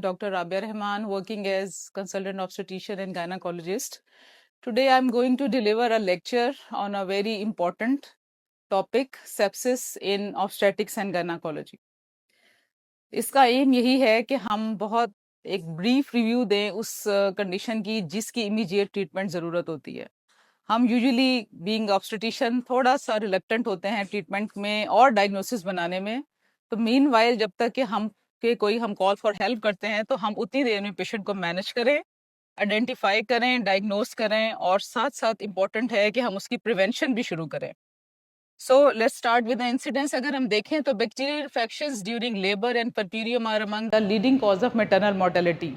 Dr. Rabia Rahman, working as consultant obstetrician and gynecologist. Today I'm going to deliver a lecture on a very important topic, sepsis in obstetrics and gynecology. इसका M यही है कि हम बहुत एक brief review दें उस condition की जिसकी इमीडिएट ट्रीटमेंट ज़रूरत होती है. हम यूजुअली बीइंग ऑब्स्टेट्रिशियन थोड़ा सा रिलक्टेंट होते हैं ट्रीटमेंट में और डायग्नोसिस बनाने में. तो मीनवाइल जब तक कि हम कॉल फॉर हेल्प करते हैं तो हम उतनी देर में पेशेंट को मैनेज करें, आइडेंटिफाई करें, डायग्नोस करें और साथ साथ इम्पॉर्टेंट है कि हम उसकी प्रिवेंशन भी शुरू करें. So let's start with the incidence. अगर हम देखें तो bacterial infections during labour and puerperium are among the leading cause of maternal mortality.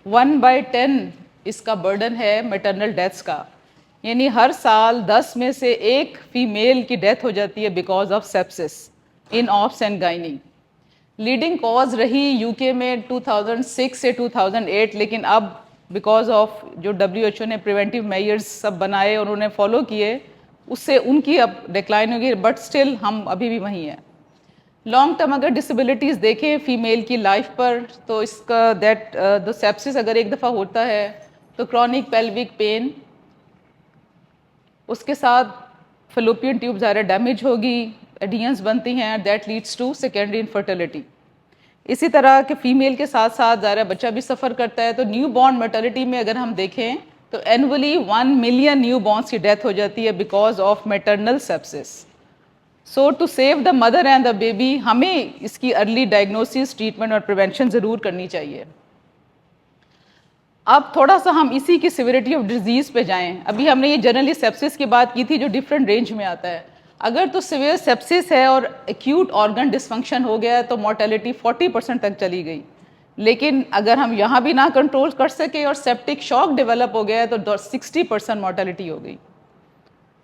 1/10 इसका बर्डन है मैटरनल डेथ्स का, यानी हर साल 10 में से एक फीमेल की डेथ हो जाती है because of sepsis in obs and gynae. Leading cause रही यूके में 2006 से 2008, लेकिन अब बिकॉज ऑफ जो WHO ने प्रिवेंटिव मेजर्स सब बनाए और उन्होंने फॉलो किए, उससे उनकी अब डिक्लाइन होगी, बट स्टिल हम अभी भी वहीं हैं. लॉन्ग टर्म अगर डिसेबिलिटीज़ देखें फीमेल की लाइफ पर, तो इसका द सेप्सिस अगर एक दफ़ा होता है तो क्रॉनिक पेल्विक पेन, उसके साथ फेलोपियन ट्यूब ज़्यादा डैमेज होगी, एडियंस बनती हैं, that leads to secondary infertility. इसी तरह के फीमेल के साथ साथ ज़्यादा बच्चा भी सफ़र करता है. तो न्यू बॉर्न मर्टलिटी में अगर हम देखें तो एनुअली 1 मिलियन न्यू बॉर्न्स की डेथ हो जाती है because of maternal sepsis. So to save the mother and the baby हमें इसकी अर्ली डायग्नोसिस, ट्रीटमेंट और प्रिवेंशन ज़रूर करनी चाहिए. अब थोड़ा सा हम इसी की सिविरिटी ऑफ डिजीज़ पे जाएं. अभी हमने ये जनरली सेप्सिस की बात की थी जो डिफरेंट रेंज में आता है. अगर तो सिवियर सेप्सिस है और एक्यूट ऑर्गन डिसफंक्शन हो गया है तो मोर्टेलिटी 40% तक चली गई. लेकिन अगर हम यहाँ भी ना कंट्रोल कर सके और सेप्टिक शॉक डेवलप हो गया है तो 60% मोर्टेलिटी हो गई.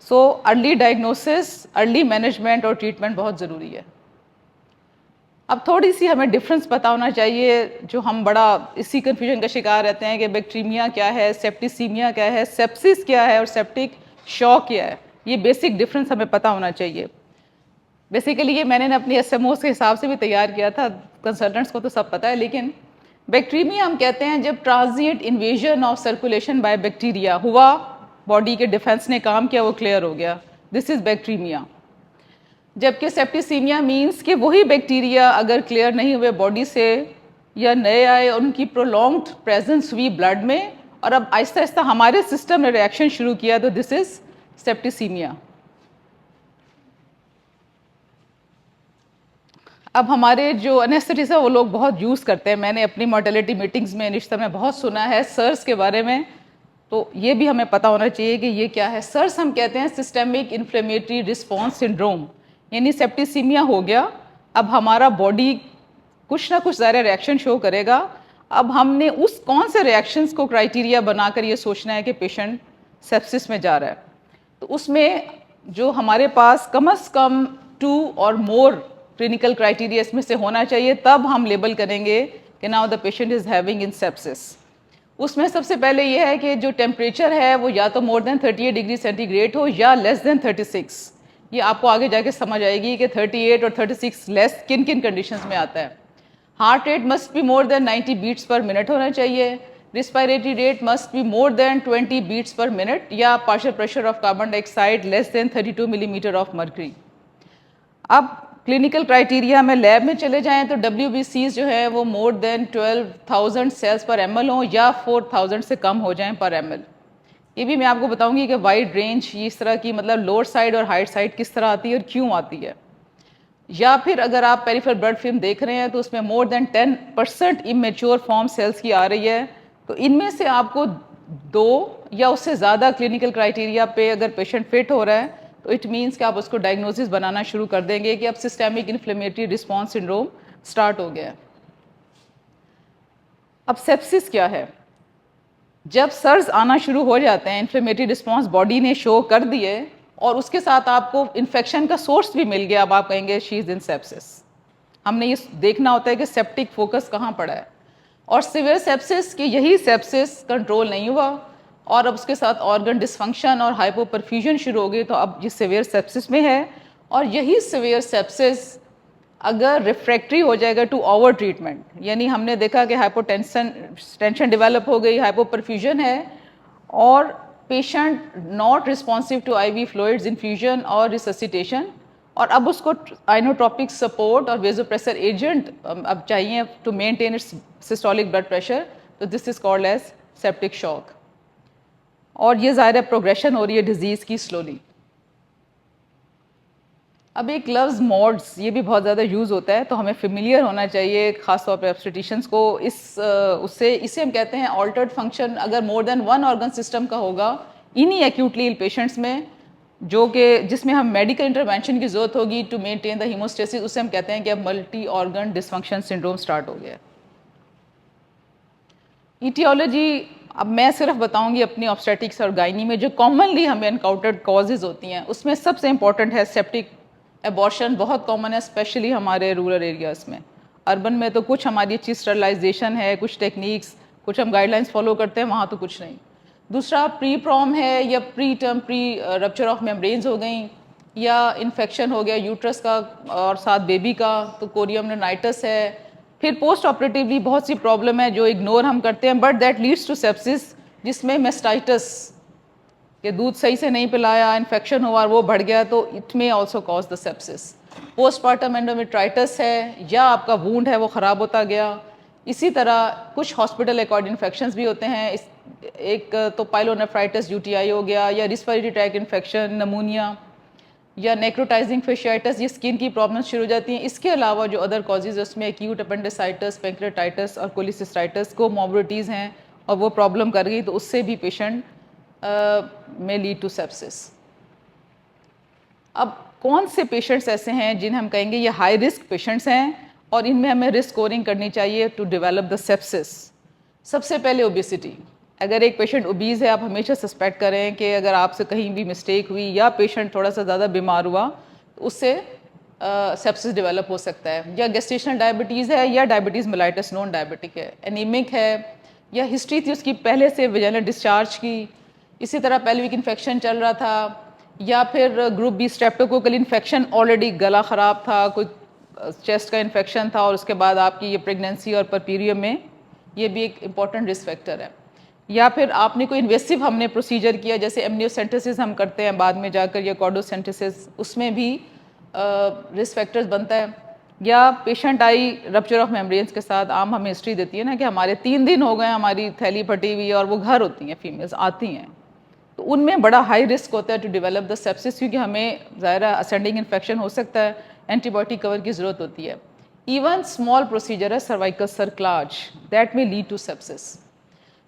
So early diagnosis, early management और ट्रीटमेंट बहुत ज़रूरी है. अब थोड़ी सी हमें डिफरेंस पता होना चाहिए, जो हम बड़ा इसी कन्फ्यूजन का शिकार रहते हैं कि बैक्टीरिया क्या है, सेप्टिसीमिया क्या है, सेप्सिस क्या है और सेप्टिक शॉक क्या है. ये बेसिक डिफरेंस हमें पता होना चाहिए. बेसिकली ये मैंने अपनी SMOs के हिसाब से भी तैयार किया था, कंसल्टेंट्स को तो सब पता है. लेकिन बैक्टीरिया हम कहते हैं जब transient invasion of circulation by bacteria हुआ, बॉडी के डिफेंस ने काम किया, वो क्लियर हो गया, दिस इज़ बैक्टीरिया. जबकि सेप्टिसीमिया मीन्स कि वही बैक्टीरिया अगर क्लियर नहीं हुए बॉडी से या नए आए, उनकी प्रोलॉन्ग्ड प्रेजेंस हुई ब्लड में और अब आहिस्ता आहिस्ता हमारे सिस्टम ने रिएक्शन शुरू किया, तो दिस इज़ सेप्टिसीमिया. अब हमारे जो एनेस्थेटिस्ट है वो लोग बहुत यूज़ करते हैं. मैंने अपनी मोर्टेलिटी मीटिंग्स में निश्चित में बहुत सुना है सर्स के बारे में, तो ये भी हमें पता होना चाहिए कि ये क्या है. सर्स हम कहते हैं सिस्टेमिक इन्फ्लेमेटरी रिस्पॉन्स सिंड्रोम, यानी सेप्टिसीमिया हो गया, अब हमारा बॉडी कुछ ना कुछ ज़्यादा रिएक्शन शो करेगा. अब हमने उस कौन से रिएक्शंस को क्राइटेरिया बनाकर ये सोचना है कि पेशेंट सेप्सिस में जा रहा है. तो उसमें जो हमारे पास कम से कम 2 और मोर क्लिनिकल क्राइटेरिया इसमें से होना चाहिए, तब हम लेबल करेंगे कि now the patient is having in sepsis. उसमें सबसे पहले ये है कि जो टेम्परेचर है वो या तो मोर देन 38 डिग्री सेंटीग्रेड हो या लेस देन 36. ये आपको आगे जाके समझ आएगी कि 38 और 36 लेस किन किन कंडीशंस में आता है. Heart rate must be more than 90 beats per minute होना चाहिए. Respiratory rate must be more than 20 beats per minute, या partial pressure of carbon dioxide less than 32 millimetre of mercury. अब क्लिनिकल क्राइटेरिया में lab में चले जाएं तो WBCs जो है वो more than 12,000 cells per ml हो या 4,000 से कम हो जाएं पर ml. ये भी मैं आपको बताऊंगी कि वाइड रेंज इस तरह की, मतलब लोअर साइड और हाइट साइड किस तरह आती है और क्यों आती है. या फिर अगर आप पेरिफेरल ब्लड फिल्म देख रहे हैं तो उसमें more than 10% immature form cells की आ रही है. तो इनमें से आपको 2 या उससे ज़्यादा क्लिनिकल क्राइटेरिया पे अगर पेशेंट फिट हो रहा है तो इट मीन्स कि आप उसको डायग्नोसिस बनाना शुरू कर देंगे कि अब systemic inflammatory response syndrome start हो गया है. अब सेप्सिस क्या है? जब सर्स आना शुरू हो जाते हैं, इन्फ्लेमेटरी रिस्पॉन्स बॉडी ने शो कर दिए और उसके साथ आपको इन्फेक्शन का सोर्स भी मिल गया, अब आप कहेंगे शी इज़ इन सेप्सिस. हमने ये देखना होता है कि सेप्टिक फोकस कहाँ पड़ा है. और सिवियर सेप्सिस की यही सेप्सिस कंट्रोल नहीं हुआ और अब उसके साथ ऑर्गन डिसफंक्शन और हाइपोपरफ्यूजन शुरू हो गई, तो अब ये सिवियर सेप्सिस में है. और यही सिवियर सेप्सिस अगर रिफ्रैक्टरी हो जाएगा टू ओवर ट्रीटमेंट, यानी हमने देखा कि टेंशन डेवलप हो गई, हाइपोपरफ्यूजन है और patient not responsive to IV fluids, infusion और रिससिटेशन, और अब उसको आइनोट्रोपिक सपोर्ट और वेजोप्रेसर एजेंट अब चाहिए to maintain its systolic blood pressure, तो this is called as septic shock. और ये ज़ाहिर है प्रोग्रेशन हो रही है डिजीज़ की स्लोली। अब एक लफ्ज़ मॉड्स, ये भी बहुत ज़्यादा यूज़ होता है, तो हमें फेमिलियर होना चाहिए ख़ासतौर पर ऑब्स्टेट्रिशियंस को। इसे हम कहते हैं ऑल्टर्ड फंक्शन। अगर more than one organ system का होगा इन्हीं एक्यूटली इल पेशेंट्स में, जो कि जिसमें हम मेडिकल इंटरवेंशन की ज़रूरत होगी टू मेंटेन द हीमोस्टेसिस, उसे हम कहते हैं कि अब multi organ dysfunction syndrome start हो गया है। ईटियोलॉजी अब मैं सिर्फ बताऊंगी अपनी ऑब्स्टेटिक्स और गायनी में जो कॉमनली हमें एनकाउंटर्ड कॉजेज़ होती हैं, उसमें सबसे इंपॉर्टेंट है सेप्टिक एबॉर्शन। बहुत कॉमन है स्पेशली हमारे रूरल एरियाज़ में। अर्बन में तो कुछ हमारी अच्छी स्टरलाइजेशन है, कुछ टेक्निक्स, कुछ हम गाइडलाइंस फॉलो करते हैं, वहाँ तो कुछ नहीं। दूसरा प्री प्रॉम है या प्री रप्चर ऑफ मेम्ब्रेन्स हो गई, या इन्फेक्शन हो गया यूट्रस का और साथ बेबी का, तो कोरियम नेनाइटिस है। फिर पोस्ट ऑपरेटिवली बहुत सी प्रॉब्लम है जो इग्नोर हम करते हैं, but that leads to sepsis, जिसमें मेस्टाइटिस के दूध सही से नहीं पिलाया, इन्फेक्शन हुआ और वो बढ़ गया, तो it may also cause the sepsis. Postmortem endometritis है, या आपका वूंड है वो ख़राब होता गया। इसी तरह कुछ हॉस्पिटल एक्वायर्ड इन्फेक्शंस भी होते हैं, एक तो पाइलोनेफ्राइटिस यूटीआई हो गया, या रिस्पिरेटरी ट्रैक इन्फेक्शन, नमूनिया, या नेक्रोटाइजिंग फेशियाइटिस, ये स्किन की प्रॉब्लम्स शुरू हो जाती हैं। इसके अलावा जो अदर कॉजेज़ है उसमें एक्यूट अपेंडिसाइटिस, पेंक्रेटाइटिस और कोलिसिस्टाइटिस को मॉर्बिडिटीज़ हैं और वो प्रॉब्लम कर गई, तो उससे भी पेशेंट में लीड टू सेप्सिस। अब कौन से पेशेंट्स ऐसे हैं जिन्हें हम कहेंगे ये हाई रिस्क पेशेंट्स हैं और इनमें हमें रिस्क स्कोरिंग करनी चाहिए टू डेवलप द सेप्सिस? सबसे पहले ओबेसिटी। अगर एक पेशेंट ओबीज़ है, आप हमेशा सस्पेक्ट करें कि अगर आपसे कहीं भी मिस्टेक हुई या पेशेंट थोड़ा सा ज़्यादा बीमार हुआ तो उससे सेप्सिस डेवलप हो सकता है। या गेस्टेशनल डायबिटीज़ है, या डायबिटीज़ मेलाइटस नॉन डायबिटिक है, एनीमिक है, या हिस्ट्री थी उसकी पहले से वेजाइनल डिस्चार्ज की, इसी तरह पेल्विक इन्फेक्शन चल रहा था, या फिर group B streptococcal infection, already गला ख़राब था, कोई चेस्ट का इन्फेक्शन था और उसके बाद आपकी ये प्रेगनेंसी और परपीरियम में, ये भी एक इम्पॉर्टेंट रिस्क फैक्टर है। या फिर आपने कोई इन्वेसिव हमने प्रोसीजर किया, जैसे एमनियोसेंटेसिस हम करते हैं बाद में जाकर, या कॉर्डोसेंटेसिस, उसमें भी रिस्क फैक्टर्स बनता है। या patient I rupture of membranes के साथ, आम हमें हिस्ट्री देती है ना कि हमारे 3 दिन हो गए हमारी थैली फटी हुई और वो घर होती हैं, फीमेल्स आती हैं, तो उनमें बड़ा हाई रिस्क होता है टू डेवलप द सेप्सिस, क्योंकि हमें ज़ाहिर असेंडिंग इन्फेक्शन हो सकता है, एंटीबायोटिक कवर की ज़रूरत होती है। इवन स्मॉल प्रोसीजर है सर्वाइकल सर्कलाज, दैट में लीड टू सेप्सिस।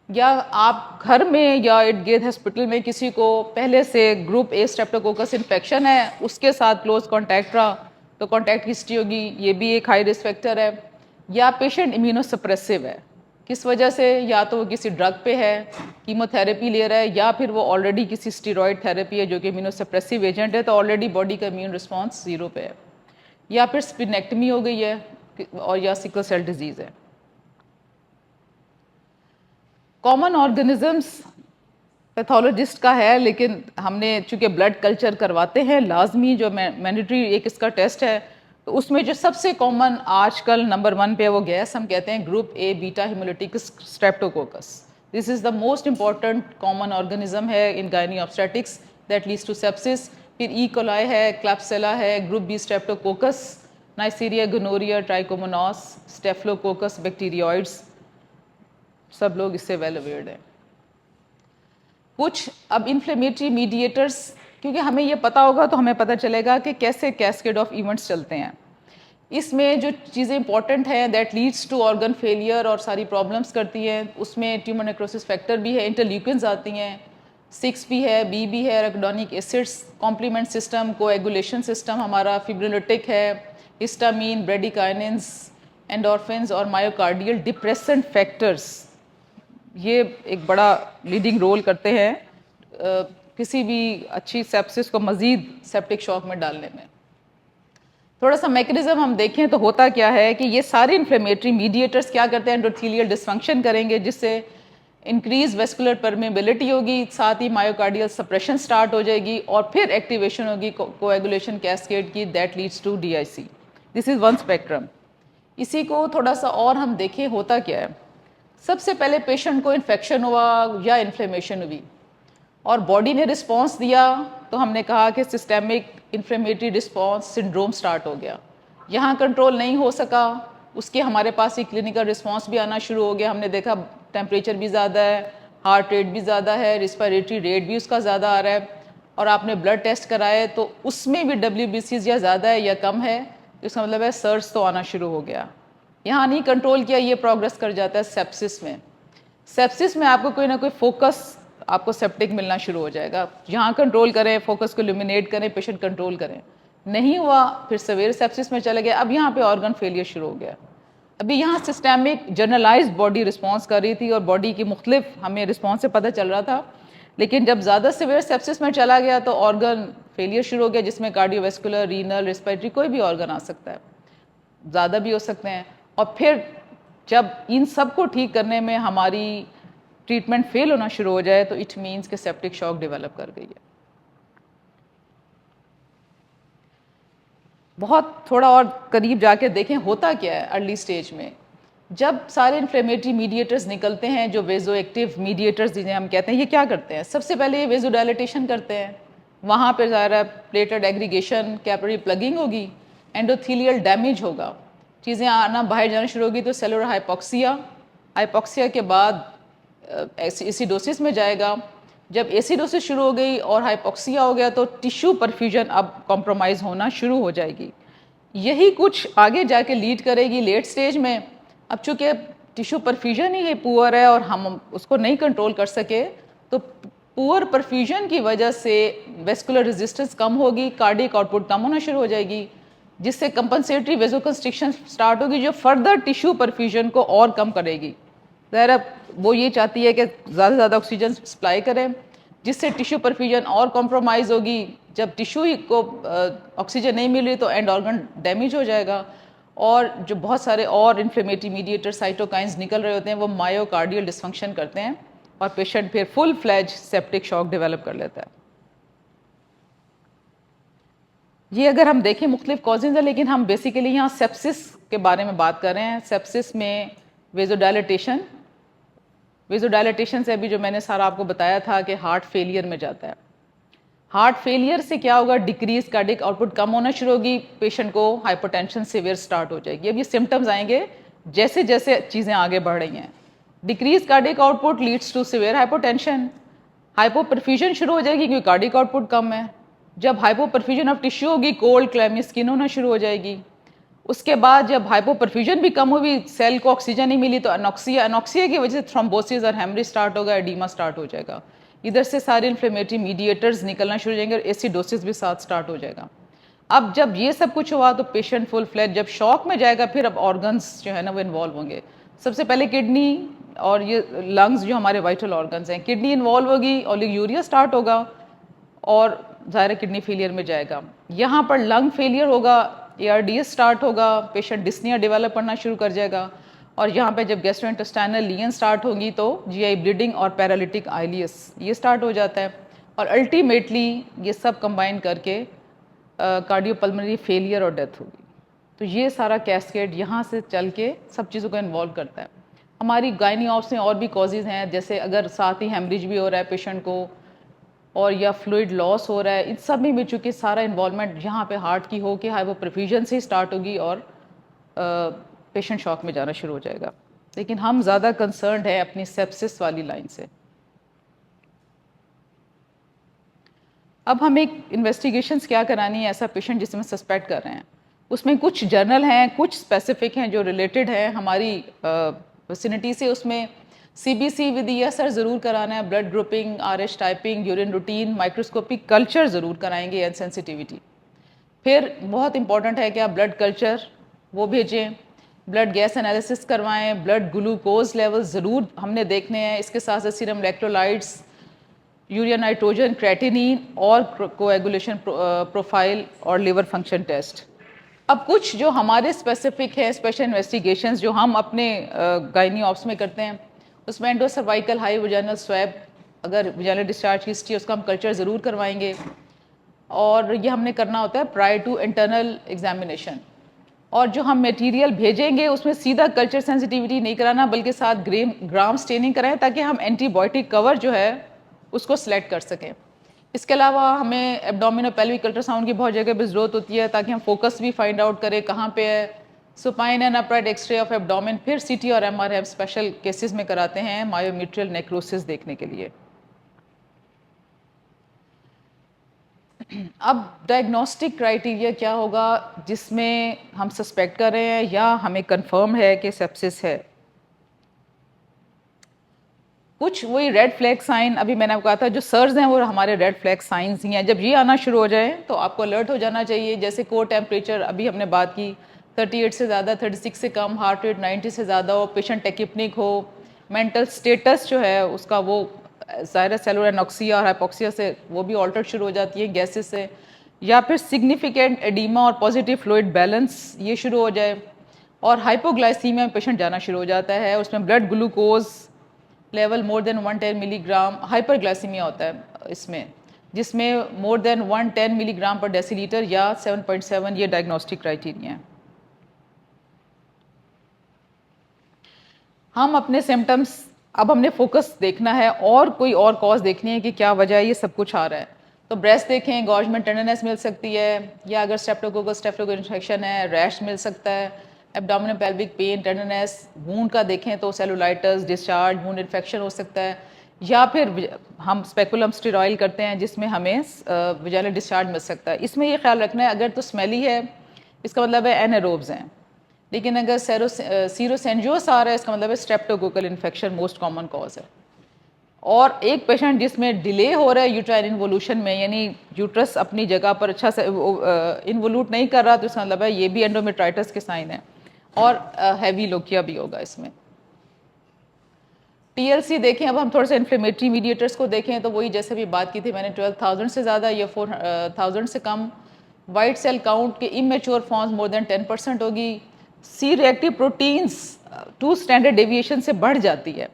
या आप घर में या इर्द गिर्द हॉस्पिटल में किसी को पहले से ग्रुप ए स्ट्रेप्टोकोकस इन्फेक्शन है, उसके साथ क्लोज कॉन्टैक्ट रहा तो कॉन्टैक्ट हिस्ट्री होगी, ये भी एक हाई रिस्क फैक्टर है। या पेशेंट इम्यूनोसप्रेसिव है, किस वजह से? या तो वो किसी ड्रग पे है, कीमोथेरेपी ले रहा है, या फिर वो ऑलरेडी किसी स्टीरॉयड थेरेपी है जो कि इम्यूनोसप्रेसिव एजेंट है, तो ऑलरेडी बॉडी का इम्यून रिस्पॉन्स 0 पे है। या फिर स्प्लीनेक्टमी हो गई है, और या सिकल सेल डिजीज़ है। कॉमन ऑर्गेनिजम्स पैथोलॉजिस्ट का है, लेकिन हमने चूँकि ब्लड कल्चर करवाते हैं लाजमी, जो मैंडेटरी एक इसका टेस्ट है, तो उसमें जो सबसे कॉमन आजकल नंबर 1 पे वो गैस हम कहते हैं group A beta haemolytic streptococcus. This is the most important common organism है in gynae obstetrics that leads to sepsis. फिर ई कोलाई है, क्लैप्सिला है, group B streptococcus, Neisseria, gonorrhoea, Trichomonas, Staphylococcus, Bacteroides, सब लोग इससे वेल अवेयर्ड हैं। कुछ अब इन्फ्लेमेटरी मीडिएटर्स, क्योंकि हमें ये पता होगा तो हमें पता चलेगा कि कैसे कैस्केड ऑफ इवेंट्स चलते हैं। इसमें जो चीज़ें इंपॉर्टेंट हैं that leads to organ failure और सारी प्रॉब्लम्स करती हैं, उसमें ट्यूमर नेक्रोसिस फैक्टर भी है, इंटरल्यूकिन्स आती हैं, 6 भी है, बी भी है, arachidonic acids, complement system, coagulation system हमारा, फिब्रिनोलिटिक है, हिस्टामीन, ब्रेडिकाइनिन्स, एंडोर्फिन्स और मायोकार्डियल डिप्रेसेंट फैक्टर्स, ये एक बड़ा लीडिंग रोल करते हैं किसी भी अच्छी सेप्सिस को मज़ीद सेप्टिक शॉक में डालने में। थोड़ा सा मैकेनिज्म हम देखें तो होता क्या है कि ये सारे इन्फ्लेमेटरी मीडिएटर्स क्या करते हैं, एंडोथेलियल डिसफंक्शन करेंगे, जिससे इंक्रीज वेस्कुलर परमेबिलिटी होगी, साथ ही मायोकार्डियल सप्रेशन स्टार्ट हो जाएगी और फिर एक्टिवेशन होगी कोएगुलेशन कैस्केड की, that leads to DIC। This is one spectrum. इसी को थोड़ा सा और हम देखें होता क्या है। सबसे पहले पेशेंट को इन्फेक्शन हुआ या इन्फ्लेमेशन हुई और बॉडी ने रिस्पॉन्स दिया, तो हमने कहा कि systemic inflammatory response syndrome start हो गया। यहाँ कंट्रोल नहीं हो सका, उसके हमारे पास ही क्लिनिकल रिस्पॉन्स भी आना शुरू हो गया। हमने देखा टेम्परेचर भी ज़्यादा है, हार्ट रेट भी ज़्यादा है, रिस्पायरेटरी रेट भी उसका ज़्यादा आ रहा है, और आपने ब्लड टेस्ट कराए तो उसमें भी WBCs या ज़्यादा है या कम है, तो इसका मतलब है सर्स तो आना शुरू हो गया। यहाँ नहीं कंट्रोल किया, ये प्रोग्रेस कर जाता है सेप्सिस में। सेप्सिस में आपको कोई ना कोई फोकस, आपको सेप्टिक मिलना शुरू हो जाएगा। यहाँ कंट्रोल करें, फोकस को इल्यूमिनेट करें, पेशेंट कंट्रोल करें, नहीं हुआ फिर सवेर सेप्सिस में चले गए। अब यहाँ पे ऑर्गन फेलियर शुरू हो गया। अभी यहाँ सिस्टेमिक जनरलाइज बॉडी रिस्पॉन्स कर रही थी और बॉडी की मुख्तलिफ हमें रिस्पॉन्स से पता चल रहा था, लेकिन जब ज़्यादा सिवियर सेप्सिस में चला गया तो ऑर्गन फेलियर शुरू हो गया, जिसमें कार्डियोवैस्कुलर, रीनल, रेस्पिरेटरी कोई भी ऑर्गन आ सकता है, ज़्यादा भी हो सकते हैं। और फिर जब इन सब को ठीक करने में हमारी ट्रीटमेंट फेल होना शुरू हो जाए तो इट मीन्स कि सेप्टिक शॉक डेवलप कर गई है। बहुत थोड़ा और करीब जाके देखें होता क्या है अर्ली स्टेज में। जब सारे इन्फ्लेमेटरी मीडिएटर्स निकलते हैं, जो वेजो एक्टिव मीडिएटर्स जिन्हें हम कहते हैं, ये क्या करते हैं? सबसे पहले ये वेजो डायलिटेशन करते हैं, वहाँ पर ज़ाहिर है प्लेटलेट एग्रीगेशन, कैपिलरी प्लगिंग होगी, एंडोथीलियल डैमेज होगा, चीज़ें आना बाहर जाना शुरू होगी, तो सेलुलर हाइपोक्सिया, हाइपोक्सिया के बाद एसिडोसिस में जाएगा। जब एसिडोसिस शुरू हो गई और हाइपोक्सिया हो गया तो टिश्यू परफ्यूजन अब कॉम्प्रोमाइज़ होना शुरू हो जाएगी। यही कुछ आगे जाके लीड करेगी लेट स्टेज में। अब चूँकि टिश्यू परफ्यूजन ही पुअर है और हम उसको नहीं कंट्रोल कर सके, तो पुअर परफ्यूजन की वजह से वेस्कुलर रेजिस्टेंस कम होगी, कार्डियक आउटपुट कम होना शुरू हो जाएगी, जिससे कंपनसेटरी वेजोकंस्ट्रिक्शन स्टार्ट होगी, जो फर्दर टिश्यू परफ्यूजन को और कम करेगी। ज़ाहिर वो ये चाहती है कि ज़्यादा से ज़्यादा ऑक्सीजन सप्लाई करें, जिससे टिश्यू परफ्यूजन और कॉम्प्रोमाइज़ होगी। जब टिश्यू ही को ऑक्सीजन नहीं मिल रही तो एंड ऑर्गन डैमेज हो जाएगा, और जो बहुत सारे और इन्फ्लेमेटरी मीडिएटर साइटोकाइंस निकल रहे होते हैं, वो मायोकार्डियल डिस्फंक्शन करते हैं और पेशेंट फिर full fledge septic shock develop कर लेता है। ये अगर हम देखें मुख्तलिफ कॉजेज़ हैं, लेकिन हम बेसिकली यहाँ सेप्सिस के बारे में बात कर रहे हैं। सेप्सिस में वेजोडायलिटेशन से अभी जो मैंने सारा आपको बताया था कि हार्ट फेलियर में जाता है। हार्ट फेलियर से क्या होगा? डिक्रीज कार्डिक आउटपुट कम होना शुरू होगी, पेशेंट को हाइपोटेंशन सीवियर स्टार्ट हो जाएगी। अब ये सिम्टम्स आएंगे जैसे जैसे चीज़ें आगे बढ़ रही हैं। Decrease cardiac output leads to severe hypotension, hypoperfusion शुरू हो जाएगी क्योंकि कार्डिक आउटपुट कम है। जब हाइपोपरफ्यूजन ऑफ टिश्यू होगी, कोल्ड क्लैमी स्किन होना शुरू हो जाएगी। उसके बाद जब हाइपोपरफ्यूजन भी कम हुई, सेल को ऑक्सीजन नहीं मिली, तो अनोक्सिया की वजह से थ्रोम्बोसिस और हेमरेज स्टार्ट होगा, एडीमा स्टार्ट हो जाएगा। इधर से सारे इन्फ्लेमेटरी मीडिएटर्स निकलना शुरू हो जाएंगे और एसिडोसिस भी साथ स्टार्ट हो जाएगा। अब जब ये सब कुछ हुआ तो पेशेंट फुल फ्लैज जब शॉक में जाएगा, फिर अब ऑर्गन्स जो है ना वो इन्वॉल्व होंगे। सबसे पहले किडनी और ये लंग्स जो हमारे वाइटल ऑर्गन्स हैं, किडनी इन्वॉल्व होगी, ओलिगोयूरिया स्टार्ट होगा और ज़ाहिर किडनी फेलियर में जाएगा। यहाँ पर लंग फेलियर होगा, ARDS स्टार्ट होगा, पेशेंट डिस्निया डेवलप करना शुरू कर जाएगा, और यहाँ पे जब गैस्ट्रोइंटेस्टाइनल लीजन स्टार्ट होगी तो GI ब्लीडिंग और पैरालिटिक आइलियस ये स्टार्ट हो जाता है, और अल्टीमेटली ये सब कंबाइन करके कार्डियोपल्मोनरी फेलियर और डेथ होगी। तो ये सारा कैस्केड यहाँ से चल के सब चीज़ों को इन्वॉल्व करता है। हमारी गायनी ऑप्स में और भी कॉजेज़ हैं, जैसे अगर साथ ही हेमरेज भी हो रहा है पेशेंट को, और या फ्लूइड लॉस हो रहा है, इन सब में भी चूँकि सारा इन्वॉल्वमेंट यहाँ पे हार्ट की हो कि हाइपोपरफ्यूजन से ही स्टार्ट होगी और पेशेंट शॉक में जाना शुरू हो जाएगा। लेकिन हम ज़्यादा कंसर्न्ड है अपनी सेप्सिस वाली लाइन से। अब हमें इन्वेस्टिगेशंस क्या करानी है ऐसा पेशेंट जिसमें सस्पेक्ट कर रहे हैं। उसमें कुछ जर्नल हैं, कुछ स्पेसिफिक हैं जो रिलेटेड है हमारी विसिनिटी से। उसमें CBC विद ESR ज़रूर कराना है, blood grouping, RH typing, urine routine, microscopic culture ज़रूर कराएंगे एंड सेंसिटिविटी। फिर बहुत इंपॉर्टेंट है कि आप ब्लड कल्चर वो भेजें, ब्लड गैस एनालिसिस करवाएं, ब्लड ग्लूकोज लेवल ज़रूर हमने देखने हैं। इसके साथ साथ serum electrolytes, urea nitrogen, creatinine और कोएगुलेशन प्रोफाइल और लिवर फंक्शन टेस्ट। अब कुछ जो हमारे स्पेसिफिक है स्पेशल इन्वेस्टिगेशंस जो हम अपने गायनी ऑप्स में करते हैं, उसमें एंडोसर्वाइकल हाई वजाइनल स्वैब, अगर वजाइनल डिस्चार्ज की हिस्ट्री उसका हम कल्चर ज़रूर करवाएंगे, और ये हमने करना होता है प्रायर टू इंटरनल एग्जामिनेशन। और जो हम मटेरियल भेजेंगे उसमें सीधा कल्चर सेंसिटिविटी नहीं कराना, बल्कि साथ ग्राम स्टेनिंग कराएं ताकि हम एंटीबायोटिक कवर जो है उसको सेलेक्ट कर सकें। इसके अलावा हमें एब्डोमिनो पेल्विक अल्ट्रासाउंड की बहुत जगह पर ज़रूरत होती है ताकि हम फोकस भी फाइंड आउट करें कहाँ पे है। Supine and upright X-ray of abdomen, फिर सीटी और एमआरआई हम स्पेशल केसेस में कराते हैं मायोमीट्रियल नेक्रोसिस देखने के लिए। अब डायग्नोस्टिक क्राइटेरिया क्या होगा जिसमें हम सस्पेक्ट कर रहे हैं या हमें कंफर्म है कि सेप्सिस है। कुछ वही रेड फ्लैग साइन, अभी मैंने आपको कहा था जो सर्स हैं वो हमारे रेड फ्लैग साइंस ही हैं। जब ये आना शुरू हो जाए तो आपको अलर्ट हो जाना चाहिए। जैसे कोर टेम्परेचर अभी हमने बात की 38 से ज़्यादा, 36 से कम, हार्ट रेट 90 से ज़्यादा हो, पेशेंट टेकिपनिक हो, मेंटल स्टेटस जो है उसका वो ज़ाहिर सेलुलर एनॉक्सिया और हाइपोक्सिया से वो भी ऑल्टर शुरू हो जाती है गैसेस से, या फिर सिग्निफिकेंट एडीमा और पॉजिटिव फ्लूइड बैलेंस ये शुरू हो जाए, और हाइपोग्लाइसीमिया में पेशेंट जाना शुरू हो जाता है, उसमें blood glucose level more than 110 milligram, hyperglycaemia होता है इसमें जिसमें मोर देन 110 मिलीग्राम पर डेसीलीटर या 7.7, ये डायग्नोस्टिक क्राइटेरिया है। हम अपने सिम्टम्स, अब हमने फोकस देखना है और कोई और कॉज देखनी है कि क्या वजह है ये सब कुछ आ रहा है। तो ब्रेस्ट देखें, एंगॉर्जमेंट टेंडरनेस मिल सकती है, या अगर स्ट्रेप्टोकोकस इन्फेक्शन है रैश मिल सकता है, abdominal pelvic pain, tenderness, wound का देखें तो सेलुलाइटिस, डिस्चार्ज, वूंड इन्फेक्शन हो सकता है, या फिर हम स्पेकुलम स्टेरॉइल करते हैं जिसमें हमें वजाइनल डिस्चार्ज मिल सकता है। इसमें ये ख्याल रखना है अगर तो स्मेली है इसका मतलब है एनारोब्स हैं, लेकिन अगर सीरोसेंजियोस आ रहा है इसका मतलब है streptococcal infection most common cause है। और एक पेशेंट जिसमें डिले हो रहा है यूट्राइन इन्वोल्यूशन में, यानी यूट्रस अपनी जगह पर अच्छा से इन्वोल्यूट नहीं कर रहा, तो इसका मतलब है ये भी एंडोमेट्राइटिस के साइन है, और हैवी लोकिया भी होगा इसमें। टीएलसी देखें, अब हम थोड़ा सा इन्फ्लेमेटरी मीडिएटर्स को देखें तो वही जैसे भी बात की थी मैंने, 12,000 से ज़्यादा या 4,000 से कम, वाइट सेल काउंट के इमेच्योर फॉर्म्स मोर देन 10% होगी, C reactive proteins 2 standard deviation से बढ़ जाती है।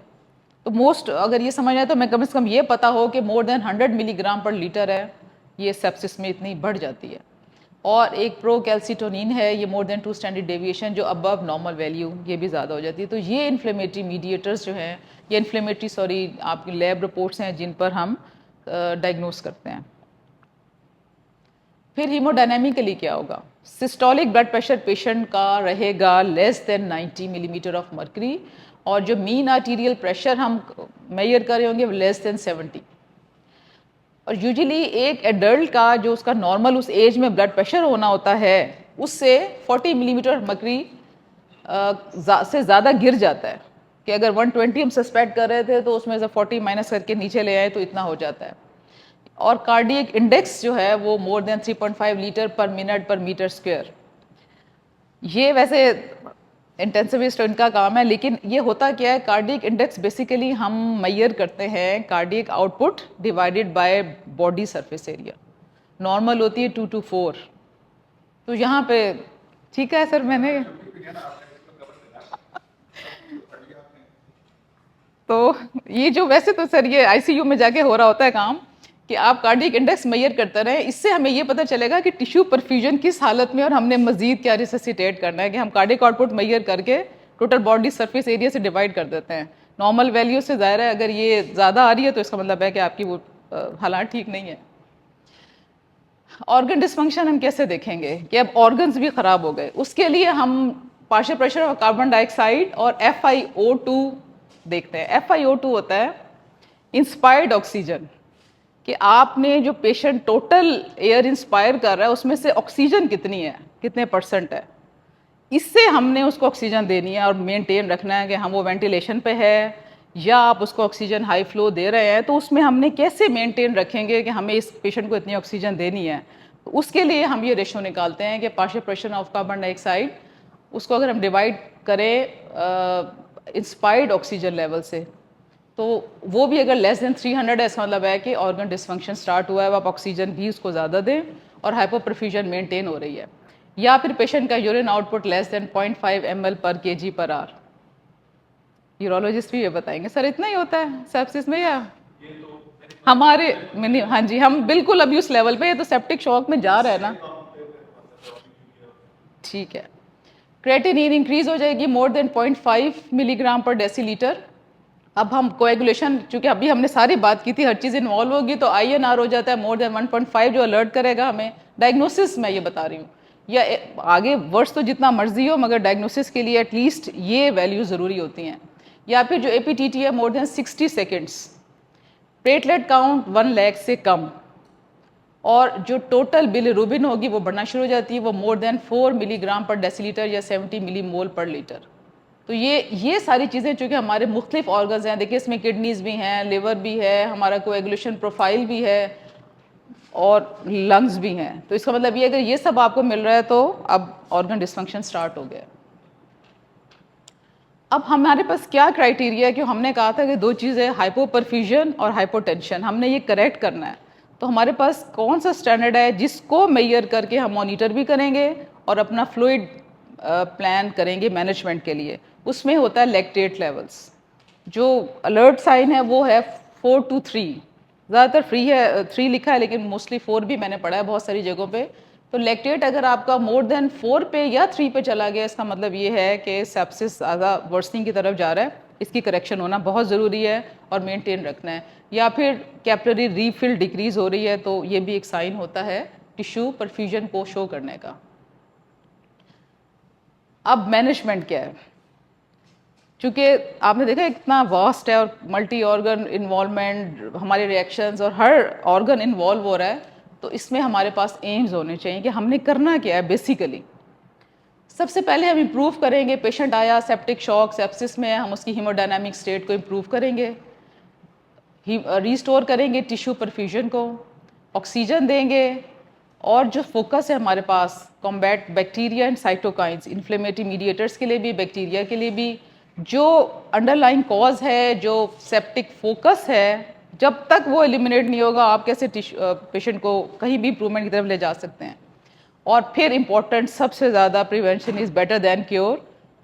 तो मोस्ट अगर ये समझ आए तो मैं कम से कम ये पता हो कि मोर देन 100 मिलीग्राम पर लीटर है, ये सेप्सिस में इतनी बढ़ जाती है। और एक प्रो कैल्सिटोनिन है, ये मोर देन 2 स्टैंडर्ड डेविएशन जो अबव नॉर्मल वैल्यू, ये भी ज़्यादा हो जाती है। तो ये इन्फ्लेमेटरी मीडिएटर्स जो हैं, ये इन्फ्लेमेटरी आपकी लैब रिपोर्ट्स हैं जिन पर हम डायग्नोस करते हैं। फिर हीमोडायनेमिकली क्या होगा, सिस्टोलिक ब्लड प्रेशर पेशेंट का रहेगा less than 90 millimetre of mercury, और जो मीन आर्टीरियल प्रेशर हम मेजर कर रहे होंगे लेस देन 70। और यूजुअली एक एडल्ट का जो उसका नॉर्मल उस एज में ब्लड प्रेशर होना होता है उससे 40 मिलीमीटर मर्करी से ज़्यादा गिर जाता है, कि अगर 120 हम सस्पेक्ट कर रहे थे तो उसमें से 40 माइनस करके नीचे ले आए तो इतना हो जाता है। और कार्डियक इंडेक्स जो है वो मोर देन 3.5 लीटर पर मिनट पर मीटर स्क्वायर। ये वैसे इंटेंसिविस्ट इनका काम है, लेकिन ये होता क्या है, कार्डियक इंडेक्स बेसिकली हम मेजर करते हैं cardiac output divided by body surface area, normal होती है 2 to 4। तो यहाँ पे ठीक है सर, मैंने तो ये जो वैसे तो सर ये आईसीयू में जाके हो रहा होता है काम कि आप कार्डियक इंडेक्स मेजर करते रहें, इससे हमें ये पता चलेगा कि टिश्यू परफ्यूजन किस हालत में और हमने मजीद क्या रिससिटेट करना है, कि हम कार्डियक आउटपुट मेजर करके टोटल बॉडी सरफेस एरिया से डिवाइड कर देते हैं। नॉर्मल वैल्यू से ज़ाहिर है अगर ये ज़्यादा आ रही है तो इसका मतलब है कि आपकी वो हालात ठीक नहीं है। ऑर्गन डिस्फंक्शन हम कैसे देखेंगे कि अब ऑर्गन्स भी ख़राब हो गए, उसके लिए हम partial pressure of carbon dioxide और FiO2 देखते हैं। FiO2 होता है इंस्पायर्ड ऑक्सीजन, कि आपने जो पेशेंट टोटल एयर इंस्पायर कर रहा है उसमें से ऑक्सीजन कितनी है, कितने % है, इससे हमने उसको ऑक्सीजन देनी है और मेंटेन रखना है कि हम वो वेंटिलेशन पे है या आप उसको ऑक्सीजन हाई फ्लो दे रहे हैं, तो उसमें हमने कैसे मेंटेन रखेंगे कि हमें इस पेशेंट को इतनी ऑक्सीजन देनी है। तो उसके लिए हम ये रेशो निकालते हैं कि partial pressure of carbon dioxide, उसको अगर हम डिवाइड करें इंस्पायर्ड ऑक्सीजन लेवल से, तो वो भी अगर लेस देन 300 है इसका मतलब है कि ऑर्गन डिस्फंक्शन स्टार्ट हुआ है, आप ऑक्सीजन भी उसको ज़्यादा दें और हाइपोपरफ्यूजन मेंटेन हो रही है। या फिर पेशेंट का urine output less than 0.5 ml पर kg/h। यूरोलॉजिस्ट भी ये बताएंगे सर इतना ही होता है सेप्सिस में, या हमारे हाँ जी हम बिल्कुल अभी उस लेवल पे, ये तो सेप्टिक शॉक में जा रहा है ना। ठीक है, क्रेटिनिन इंक्रीज हो जाएगी मोर देन 0.5 मिलीग्राम पर डेसीलीटर। अब हम कोएगुलेशन, चूंकि अभी हमने सारी बात की थी, हर चीज़ इन्वॉल्व होगी, तो INR हो जाता है मोर देन 1.5, जो अलर्ट करेगा हमें। डायग्नोसिस मैं ये बता रही हूँ, या आगे वर्ष तो जितना मर्जी हो, मगर डायग्नोसिस के लिए एटलीस्ट ये वैल्यू ज़रूरी होती हैं। या फिर जो APTT है more than 60 seconds, platelet count 1 lakh से कम, और जो टोटल बिलिरुबिन होगी वो बढ़ना शुरू हो जाती है, वो मोर देन 4 मिलीग्राम पर डेसीलीटर या 70 मिलीमोल पर लीटर। तो ये सारी चीज़ें चूँकि हमारे मुख्तलिफ ऑर्गन्स हैं, देखिए इसमें किडनीज भी हैं, लिवर भी है, हमारा कोएगुलेशन प्रोफाइल भी है और लंग्स भी हैं। तो इसका मतलब ये अगर ये सब आपको मिल रहा है तो अब ऑर्गन डिस्फंक्शन स्टार्ट हो गया। अब हमारे पास क्या क्राइटेरिया है कि हमने कहा था कि दो चीज़ें, हाइपोपरफ्यूजन और हाइपोटेंशन, हमने ये करेक्ट करना है। तो हमारे पास कौन सा स्टैंडर्ड है जिसको मेजर करके हम मॉनिटर भी करेंगे और अपना फ्लूइड प्लान करेंगे मैनेजमेंट के लिए। उसमें होता है लैक्टेट लेवल्स, जो अलर्ट साइन है वो है 4 to 3, ज़्यादातर 3 लिखा है, लेकिन मोस्टली 4 भी मैंने पढ़ा है बहुत सारी जगहों पे। तो लैक्टेट अगर आपका मोर देन 4 पे या 3 पे चला गया, इसका मतलब ये है कि सेप्सिस ज़्यादा वर्सनिंग की तरफ जा रहा है, इसकी करेक्शन होना बहुत ज़रूरी है और मेंटेन रखना है। या फिर कैपिलरी रीफिल डिक्रीज हो रही है, तो ये भी एक साइन होता है टिश्यू परफ्यूजन को शो करने का। अब मैनेजमेंट क्या है, चूँकि आपने देखा इतना वास्ट है और मल्टी ऑर्गन इन्वॉल्वमेंट, हमारे रिएक्शंस और हर ऑर्गन इन्वॉल्व हो रहा है, तो इसमें हमारे पास एम्स होने चाहिए कि हमने करना क्या है। बेसिकली सबसे पहले हम इम्प्रूव करेंगे, पेशेंट आया सेप्टिक शॉक सेप्सिस में है, हम उसकी हीमोडायनामिक स्टेट को इम्प्रूव करेंगे, रिस्टोर करेंगे टिश्यू परफ्यूजन को, ऑक्सीजन देंगे, और जो फोकस है हमारे पास combat bacteria and cytokines, inflammatory mediators के लिए भी, बैक्टीरिया के लिए भी। जो अंडरलाइन कॉज है, जो सेप्टिक फोकस है, जब तक वो एलिमिनेट नहीं होगा आप कैसे पेशेंट को कहीं भी इम्प्रूवमेंट की तरफ ले जा सकते हैं। और फिर इम्पॉर्टेंट सबसे ज़्यादा prevention is better than cure,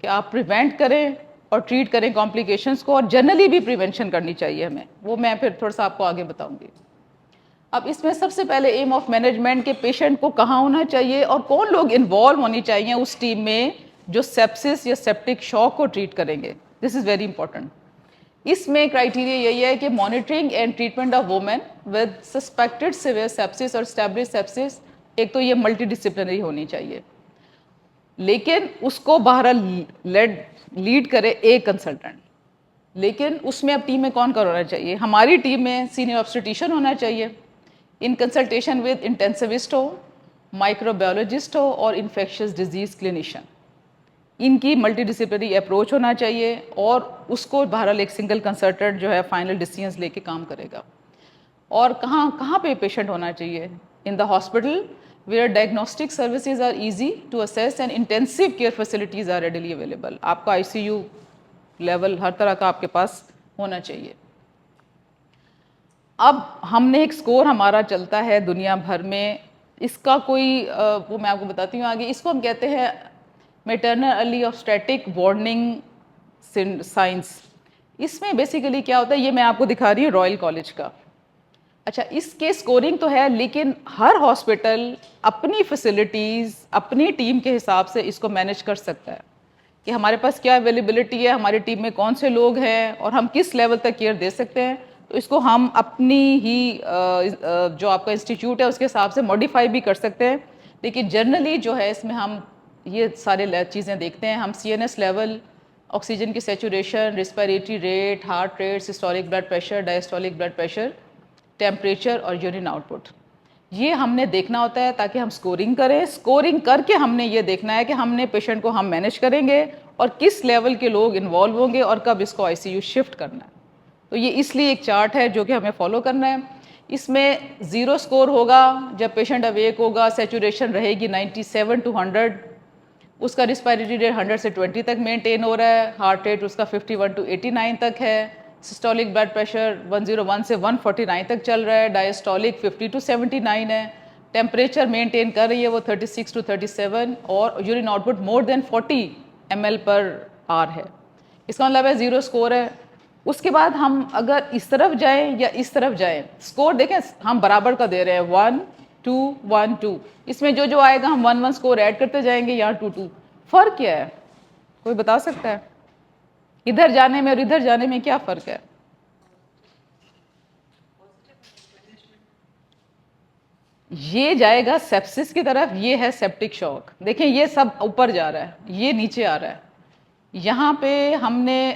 कि आप प्रिवेंट करें और ट्रीट करें कॉम्प्लिकेशंस को, और जनरली भी प्रिवेंशन करनी चाहिए हमें, वो मैं फिर थोड़ा सा आपको आगे बताऊंगी। अब इसमें सबसे पहले एम ऑफ मैनेजमेंट के पेशेंट को कहाँ होना चाहिए और कौन लोग इन्वॉल्व होनी चाहिए उस टीम में जो सेप्सिस या सेप्टिक शॉक को ट्रीट करेंगे। This is very important. इसमें क्राइटेरिया यही है कि monitoring and treatment of women with suspected severe sepsis और स्टैब्लिश सेप्सिस, एक तो ये मल्टी डिसिप्लिनरी होनी चाहिए, लेकिन उसको बहरहाल लीड करे एक कंसल्टेंट। लेकिन उसमें अब टीम में कौन कौन होना चाहिए? हमारी टीम में सीनियर ऑब्स्टेटिशियन होना चाहिए, इन कंसल्टेशन विद इंटेंसिविस्ट हो, माइक्रोबायोलॉजिस्ट हो और इन्फेक्शियस डिजीज क्लिनिशियन। इनकी मल्टीडिसिप्लिनरी अप्रोच होना चाहिए, और उसको बहरहाल एक सिंगल कंसल्टेंट जो है फाइनल डिसीजंस लेके काम करेगा। और कहाँ कहाँ पे पेशेंट होना चाहिए? In the hospital where diagnostic services are easy to access and intensive care facilities are readily available. आपका ICU लेवल हर तरह का आपके पास होना चाहिए। अब हमने एक स्कोर हमारा चलता है दुनिया भर में, इसका कोई वो मैं आपको बताती हूँ आगे। इसको हम कहते हैं maternal early obstetric warning science. इसमें बेसिकली क्या होता है, ये मैं आपको दिखा रही हूँ रॉयल कॉलेज का। अच्छा, इसके स्कोरिंग तो है, लेकिन हर हॉस्पिटल अपनी फैसिलिटीज़ अपनी टीम के हिसाब से इसको मैनेज कर सकता है कि हमारे पास क्या अवेलेबिलिटी है, हमारी टीम में कौन से लोग हैं और हम किस लेवल तक केयर दे सकते हैं। तो इसको हम अपनी ही जो आपका इंस्टीट्यूट है उसके हिसाब से मॉडिफाई भी कर सकते हैं। लेकिन जनरली जो है इसमें हम ये सारे चीज़ें देखते हैं। हम CNS लेवल, ऑक्सीजन की saturation, respiratory rate, heart rate, systolic blood pressure, diastolic blood pressure, temperature और यूरिन आउटपुट, ये हमने देखना होता है ताकि हम स्कोरिंग करें। स्कोरिंग करके हमने ये देखना है कि हमने पेशेंट को हम मैनेज करेंगे और किस लेवल के लोग इन्वॉल्व होंगे और कब इसको ICU शिफ्ट करना है। तो ये इसलिए एक चार्ट है जो कि हमें फॉलो करना है। इसमें 0 स्कोर होगा जब पेशेंट अवेक होगा, सेचुरेशन रहेगी 97 to 100, उसका रिस्पिरेटरी रेट 100 से 20 तक मेंटेन हो रहा है, हार्ट रेट उसका 51 to 89 तक है, सिस्टोलिक ब्लड प्रेशर 101 से 149 तक चल रहा है, डायस्टोलिक 50 to 79 है, टेम्परेचर मेंटेन कर रही है वो 36 to 37, और urine output more than 40 ml/h है। इसका मतलब है 0 स्कोर है। उसके बाद हम अगर इस तरफ जाएं या इस तरफ जाएं, स्कोर देखें हम बराबर का दे रहे हैं 1 2 1 2, इसमें जो जो आएगा हम 1 1 स्कोर ऐड करते जाएंगे, यहाँ 2 2, फ़र्क क्या है, कोई बता सकता है? इधर जाने में और इधर जाने में क्या फ़र्क है? ये जाएगा सेप्सिस की तरफ, ये है सेप्टिक शॉक। देखें ये सब ऊपर जा रहा है, ये नीचे आ रहा है। यहाँ पे हमने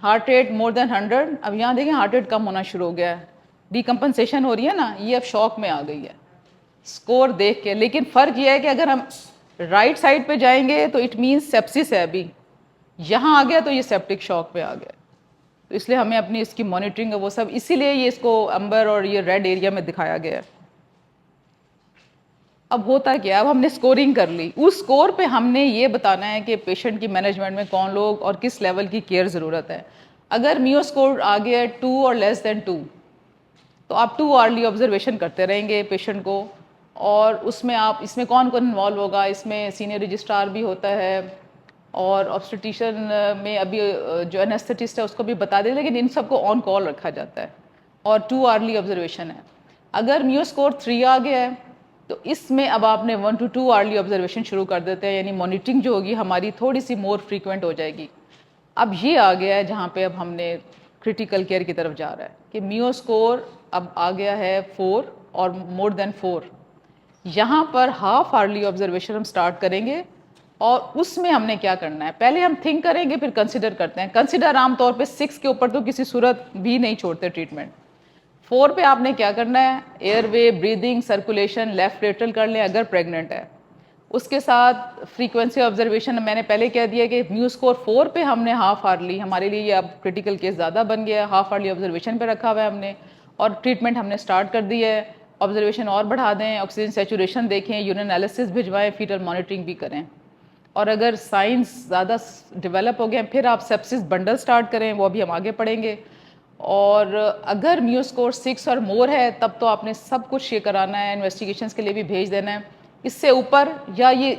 हार्ट रेट मोर देन 100, अब यहाँ देखें हार्ट रेट कम होना शुरू हो गया है, डिकम्पनसेशन हो रही है ना, ये अब शॉक में आ गई है स्कोर देख के। लेकिन फ़र्क ये है कि अगर हम राइट साइड पे जाएंगे तो इट मीन्स सेप्सिस है, अभी यहाँ आ गया तो ये सेप्टिक शॉक पे आ गया। तो इसलिए हमें अपनी इसकी मॉनिटरिंग है वो सब, इसीलिए ये इसको अंबर और ये रेड एरिया में दिखाया गया है। अब होता क्या, अब हमने स्कोरिंग कर ली, उस स्कोर पे हमने ये बताना है कि पेशेंट की मैनेजमेंट में कौन लोग और किस लेवल की केयर ज़रूरत है। अगर मियो स्कोर आ गया है 2 और लेस देन 2, तो आप 2 आवर्ली ऑब्जर्वेशन करते रहेंगे पेशेंट को। और उसमें आप, इसमें कौन कौन इन्वॉल्व होगा, इसमें सीनियर रजिस्ट्रार भी होता है और ऑब्स्टेट्रिशियन में अभी जो एनेस्थेटिस्ट है उसको भी बता दें, लेकिन इन सबको ऑन कॉल रखा जाता है और 2 आवर्ली ऑब्जर्वेशन है। अगर म्यू स्कोर 3 आ गया है तो इसमें अब आपने 1 to 2 आवर्ली ऑब्जर्वेशन शुरू कर देते हैं, यानी मॉनिटरिंग जो होगी हमारी थोड़ी सी मोर फ्रीक्वेंट हो जाएगी। अब ये आ गया है जहाँ पे अब हमने क्रिटिकल केयर की तरफ जा रहा है कि मियो स्कोर अब आ गया है 4 और मोर देन 4। यहाँ पर हाफ आवर्ली ऑब्जर्वेशन हम स्टार्ट करेंगे और उसमें हमने क्या करना है, पहले हम थिंक करेंगे फिर कंसिडर करते हैं। कंसिडर आमतौर पे 6 के ऊपर तो किसी सूरत भी नहीं छोड़ते ट्रीटमेंट। 4 पे आपने क्या करना है, airway, breathing, circulation, left lateral कर लें अगर प्रेग्नेंट है। उसके साथ फ्रीक्वेंसी ऑब्जर्वेशन मैंने पहले कह दिया कि म्यू स्कोर 4 पे हमने हाफ आवर्ली, हमारे लिए ये अब क्रिटिकल केस ज़्यादा बन गया है, हाफ आवर्ली ऑब्जर्वेशन पे रखा हुआ है हमने और ट्रीटमेंट हमने स्टार्ट कर दी है। ऑब्जर्वेशन और बढ़ा दें, ऑक्सीजन सेचुरेशन देखें, यूरिन एनालिसिस भिजवाएं, फीटल मॉनिटरिंग भी करें। और अगर साइंस ज़्यादा डेवलप हो गए फिर आप सेप्सिस बंडल स्टार्ट करें, वो अभी हम आगे पढ़ेंगे। और अगर म्यू स्कोर 6 और मोर है तब तो आपने सब कुछ ये कराना है, इन्वेस्टिगेशंस के लिए भी भेज देना है। इससे ऊपर या ये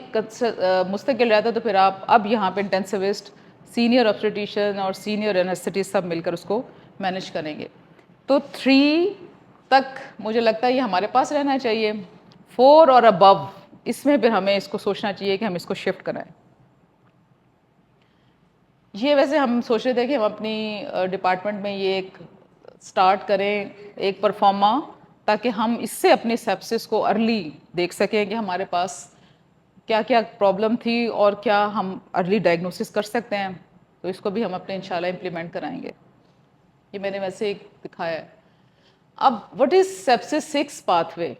मुस्तकिल रहता है तो फिर आप अब यहाँ पे इंटेंसिविस्ट, सीनियर ऑब्स्टेट्रिशियन और सीनियर एनेस्थेटिस्ट सब मिलकर उसको मैनेज करेंगे। तो 3 तक मुझे लगता है ये हमारे पास रहना चाहिए। 4 और अबव इसमें फिर हमें इसको सोचना चाहिए कि हम इसको शिफ्ट कराएं। ये वैसे हम सोच रहे थे कि हम अपनी डिपार्टमेंट में ये एक स्टार्ट करें, एक परफॉर्मा, ताकि हम इससे अपने सेप्सिस को अर्ली देख सकें कि हमारे पास क्या क्या प्रॉब्लम थी और क्या हम अर्ली डायग्नोसिस कर सकते हैं। तो इसको भी हम अपने इंशाल्लाह इम्प्लीमेंट कराएंगे। ये मैंने वैसे एक दिखाया है। अब what is sepsis 6 pathway,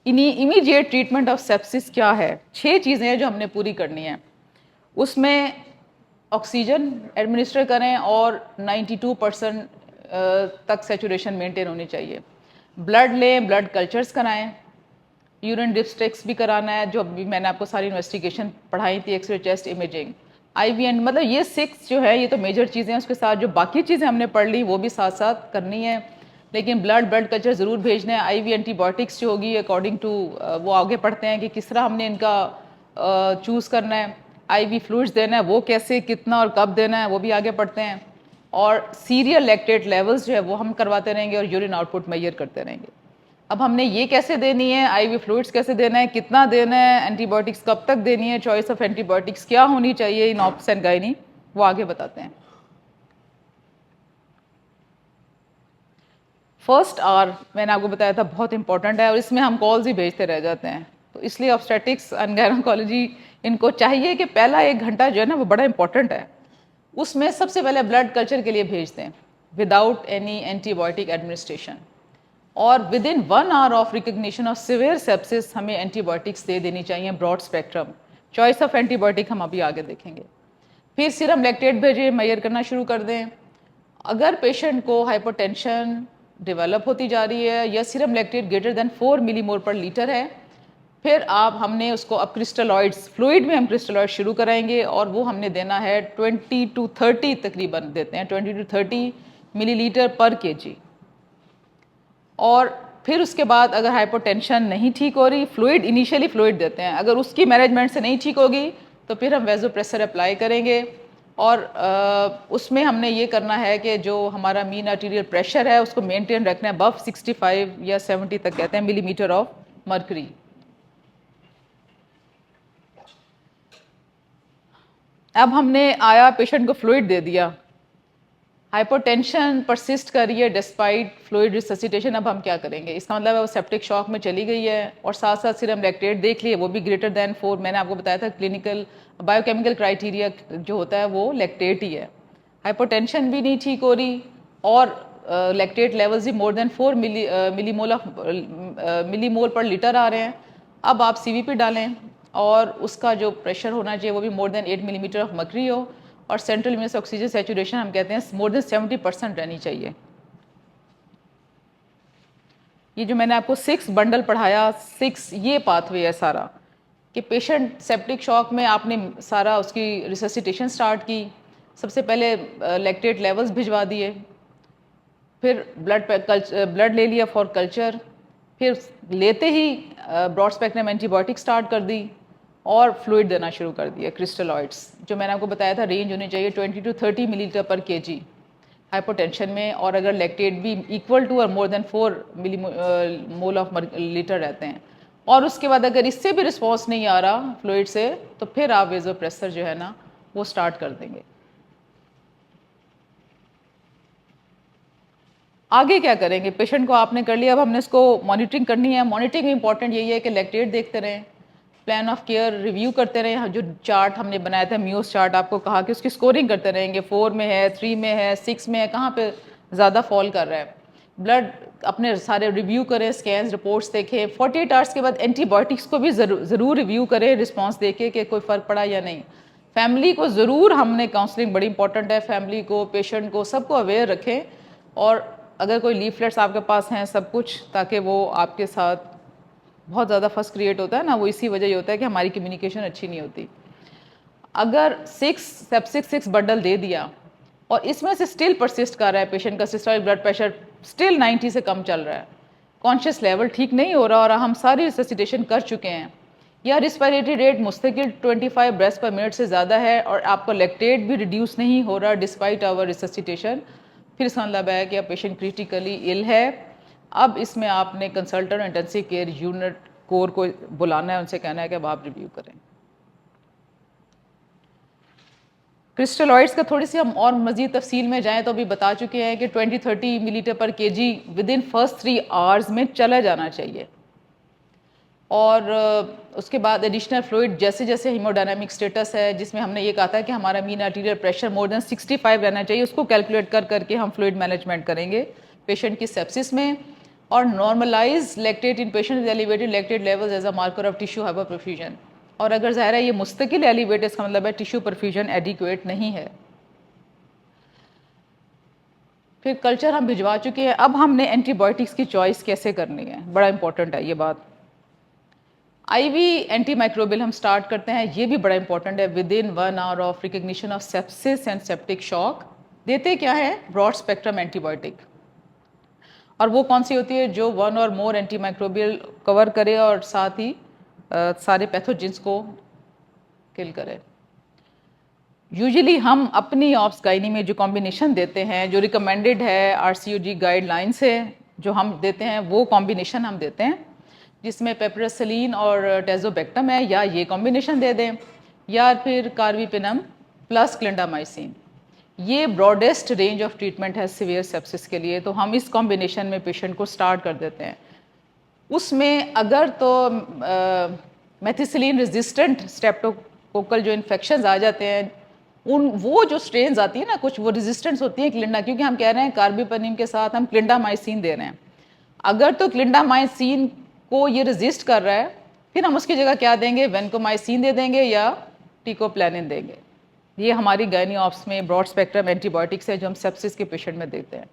immediate treatment of sepsis क्या है। 6 चीज़ें हैं जो हमने पूरी करनी है। उसमें ऑक्सीजन एडमिनिस्टर करें और 92% तक सेचुरेशन मेंटेन होनी चाहिए। ब्लड लें, ब्लड कल्चर्स कराएं, यूरिन डिस्ट्रिक्स भी कराना है, जो अभी मैंने आपको सारी इन्वेस्टिगेशन पढ़ाई थी, एक्सरे, चेस्ट इमेजिंग, IVN, मतलब ये 6 जो है ये तो मेजर चीज़ें हैं। उसके साथ जो बाकी चीज़ें हमने पढ़ ली वो भी साथ साथ करनी है। लेकिन ब्लड कल्चर ज़रूर भेजना है। IV एंटीबायोटिक्स जो होगी अकॉर्डिंग टू वो आगे पढ़ते हैं कि किस तरह हमने इनका चूज़ करना है। IV फ्लूइड्स देना है, वो कैसे, कितना और कब देना है वो भी आगे पढ़ते हैं। और सीरियल लैक्टेट लेवल्स जो है वो हम करवाते रहेंगे और यूरिन आउटपुट मेजर करते रहेंगे। अब हमने ये कैसे देनी है, IV फ्लूइड्स कैसे देना है, कितना देना है, एंटीबायोटिक्स कब तक देनी है, चॉइस ऑफ एंटीबायोटिक्स क्या होनी चाहिए इन ऑप्स एंड गायनी, वो आगे बताते हैं। फर्स्ट आवर मैंने आपको बताया था बहुत इंपॉर्टेंट है और इसमें हम कॉल्स ही भेजते रह जाते हैं। तो इसलिए ऑब्स्टेटिक्स एंड गायनेकोलॉजी इनको चाहिए कि पहला 1 घंटा जो है ना वो बड़ा इंपॉर्टेंट है। उसमें सबसे पहले ब्लड कल्चर के लिए भेजते हैं विदाउट एनी एंटीबायोटिक एडमिनिस्ट्रेशन, और within 1 hour of recognition of severe sepsis हमें एंटीबायोटिक्स दे देनी चाहिए, broad spectrum. Choice of antibiotic हम अभी आगे देखेंगे। फिर सीरम लैक्टेट भेजें, मेजर करना शुरू कर दें। अगर पेशेंट को हाइपरटेंशन डेवलप होती जा रही है या serum lactate greater than 4 millimole पर लीटर है, फिर हमने उसको अब क्रिस्टलॉइड्स, फ्लूइड में हम क्रिस्टलॉइड शुरू कराएंगे और वो हमने देना है 20 to 30 तकरीबन देते हैं, 20 to 30 मिलीलीटर पर kg। और फिर उसके बाद अगर हाइपोटेंशन नहीं ठीक हो रही, फ्लूइड, इनिशियली फ्लूइड देते हैं, अगर उसकी मैनेजमेंट से नहीं ठीक होगी तो फिर हम वेजोप्रेसर अप्लाई करेंगे। और उसमें हमने ये करना है कि जो हमारा मीन आर्टीरियल प्रेशर है उसको मेंटेन रखना है अबव 65 या 70 तक कहते हैं मिलीमीटर ऑफ मर्करी। अब हमने आया पेशेंट को फ्लूइड दे दिया, हाइपोटेंशन परसिस्ट कर रही है डिस्पाइट फ्लूइड रिससिटेशन। अब हम क्या करेंगे? इसका मतलब है वो सेप्टिक शॉक में चली गई है और साथ साथ सीरम लैक्टेट देख लिए, वो भी ग्रेटर दैन 4। मैंने आपको बताया था क्लिनिकल बायोकेमिकल क्राइटेरिया जो होता है वो लैक्टेट ही है। हाइपोटेंशन भी नहीं ठीक हो रही और लैक्टेट लेवल्स भी मोर देन 4 मिलीमोल पर लीटर आ रहे हैं। अब आप सीवीपी डालें और उसका जो प्रेशर होना चाहिए वो भी more than 8 millimetre of mercury हो और सेंट्रल वेनस ऑक्सीजन सैचुरेशन हम कहते हैं मोर देन 70% रहनी चाहिए। ये जो मैंने आपको 6 बंडल पढ़ाया, 6 ये पाथवे है सारा कि पेशेंट सेप्टिक शॉक में आपने सारा उसकी रिससिटेशन स्टार्ट की। सबसे पहले लैक्टेट लेवल्स भिजवा दिए, फिर ब्लड ले लिया फॉर कल्चर, फिर लेते ही ब्रॉड स्पेक्ट्रम एंटीबायोटिक स्टार्ट कर दी और फ्लूइड देना शुरू कर दिया क्रिस्टलॉइड्स, जो मैंने आपको बताया था रेंज होनी चाहिए 20 to 30 मिलीलीटर पर केजी हाइपोटेंशन में। और अगर लैक्टेट भी इक्वल टू और more than 4 millimole of litre रहते हैं। और उसके बाद अगर इससे भी रिस्पॉन्स नहीं आ रहा फ्लूइड से, तो फिर आप वेज़ोप्रेसर जो है ना वो स्टार्ट कर देंगे। आगे क्या करेंगे? पेशेंट को आपने कर लिया, अब हमने इसको मॉनिटरिंग करनी है। मॉनिटरिंग में इंपॉर्टेंट यही है कि लैक्टेट देखते रहें, प्लान ऑफ केयर रिव्यू करते रहें। जो चार्ट हमने बनाया था म्यूस चार्ट, आपको कहा कि उसकी स्कोरिंग करते रहेंगे, 4 में है, 3 में है, 6 में है, कहाँ पे ज़्यादा फॉल कर रहा है। ब्लड अपने सारे रिव्यू करें, स्कैन्स रिपोर्ट्स देखें। 48 आवर्स के बाद एंटीबायोटिक्स को भी ज़रूर रिव्यू करें, रिस्पॉन्स देखें कि कोई फ़र्क पड़ा या नहीं। फैमिली को ज़रूर हमने काउंसलिंग बड़ी इंपॉर्टेंट है, फैमिली को, पेशेंट को, सबको अवेयर रखें। और अगर कोई लीफलेट्स आपके पास हैं सब कुछ, ताकि वो आपके साथ बहुत ज़्यादा फर्स्ट क्रिएट होता है ना, वो इसी वजह ये होता है कि हमारी कम्युनिकेशन अच्छी नहीं होती। अगर 6 बंडल दे दिया और इसमें से स्टिल परसिस्ट कर रहा है पेशेंट का सिस्टोलिक ब्लड प्रेशर स्टिल 90 से कम चल रहा है, कॉन्शियस लेवल ठीक नहीं हो रहा और हम सारी रिससिटेशन कर चुके हैं, या रिस्पायरेटरी रेट मुस्तकिल 25 ब्रेथ पर मिनट से ज़्यादा है और आपका लैक्टेट भी रिड्यूस नहीं हो रहा डिस्पाइट आवर रिससिटेशन, फिर इसका मतलब है कि पेशेंट क्रिटिकली इल है। अब इसमें आपने consultant intensive care unit core को बुलाना है, उनसे कहना है कि अब आप रिव्यू करें। क्रिस्टलॉइड्स का थोड़ी सी हम और मज़ीद तफसील में जाएं तो अभी बता चुके हैं कि 20-30 मिलीलीटर पर KG with in first 3 hours में चला जाना चाहिए। और उसके बाद एडिशनल फ्लूइड जैसे जैसे हीमोडायनामिक स्टेटस है, जिसमें हमने ये कहा था कि हमारा mean arterial pressure more than 65 रहना चाहिए, उसको कैलकुलेट कर करके हम फ्लूइड मैनेजमेंट करेंगे पेशेंट की सेप्सिस में। और normalize lactate in patient elevated lactate levels as a marker of tissue hyper perfusion. और अगर ज़ाहिर है ये मुस्तकिल एलिवेट, इसका मतलब है टिश्यू परफ्यूजन एडिक्वेट नहीं है। फिर कल्चर हम भिजवा चुके हैं। अब हमने एंटीबायोटिक्स की चॉइस कैसे करनी है, बड़ा इंपॉर्टेंट है ये बात। आईवी एंटी माइक्रोबियल हम स्टार्ट करते हैं, ये भी बड़ा इंपॉर्टेंट है। Within 1 hour of recognition of sepsis and septic shock देते क्या है? Broad spectrum antibiotic. और वो कौन सी होती है? जो 1 और मोर एंटी माइक्रोबियल कवर करे और साथ ही सारे पैथोजेंस को किल करे। यूजुअली हम अपनी ऑप्स गाइनी में जो कॉम्बिनेशन देते हैं, जो रिकमेंडेड है आरसीयूजी गाइडलाइन से जो हम देते हैं, वो कॉम्बिनेशन हम देते हैं, जिसमें पेपरासिलीन और टेजोबेक्टम है, या ये कॉम्बिनेशन दे दें, या फिर कार्बिपेनम प्लस क्लिंडामाइसिन। ये ब्रॉडेस्ट रेंज ऑफ ट्रीटमेंट है सीवियर सेप्सिस के लिए, तो हम इस कॉम्बिनेशन में पेशेंट को स्टार्ट कर देते हैं। उसमें अगर तो मेथिसिलिन रेजिस्टेंट स्ट्रेप्टोकोकल जो इन्फेक्शंस आ जाते हैं, वो जो स्ट्रेन्स आती है ना, कुछ वो रेजिस्टेंस होती है क्लिंडा, क्योंकि हम कह रहे हैं कार्बिपेनिम के साथ हम क्लिंडामाइसिन दे रहे हैं। अगर तो क्लिंडामाइसिन को ये रेजिस्ट कर रहा है, फिर हम उसकी जगह क्या देंगे? वेनकोमाइसिन दे देंगे या टिकोप्लानिन देंगे। ये हमारी गायनी ऑप्स में ब्रॉड स्पेक्ट्रम एंटीबायोटिक्स है जो हम सेप्सिस के पेशेंट में देते हैं।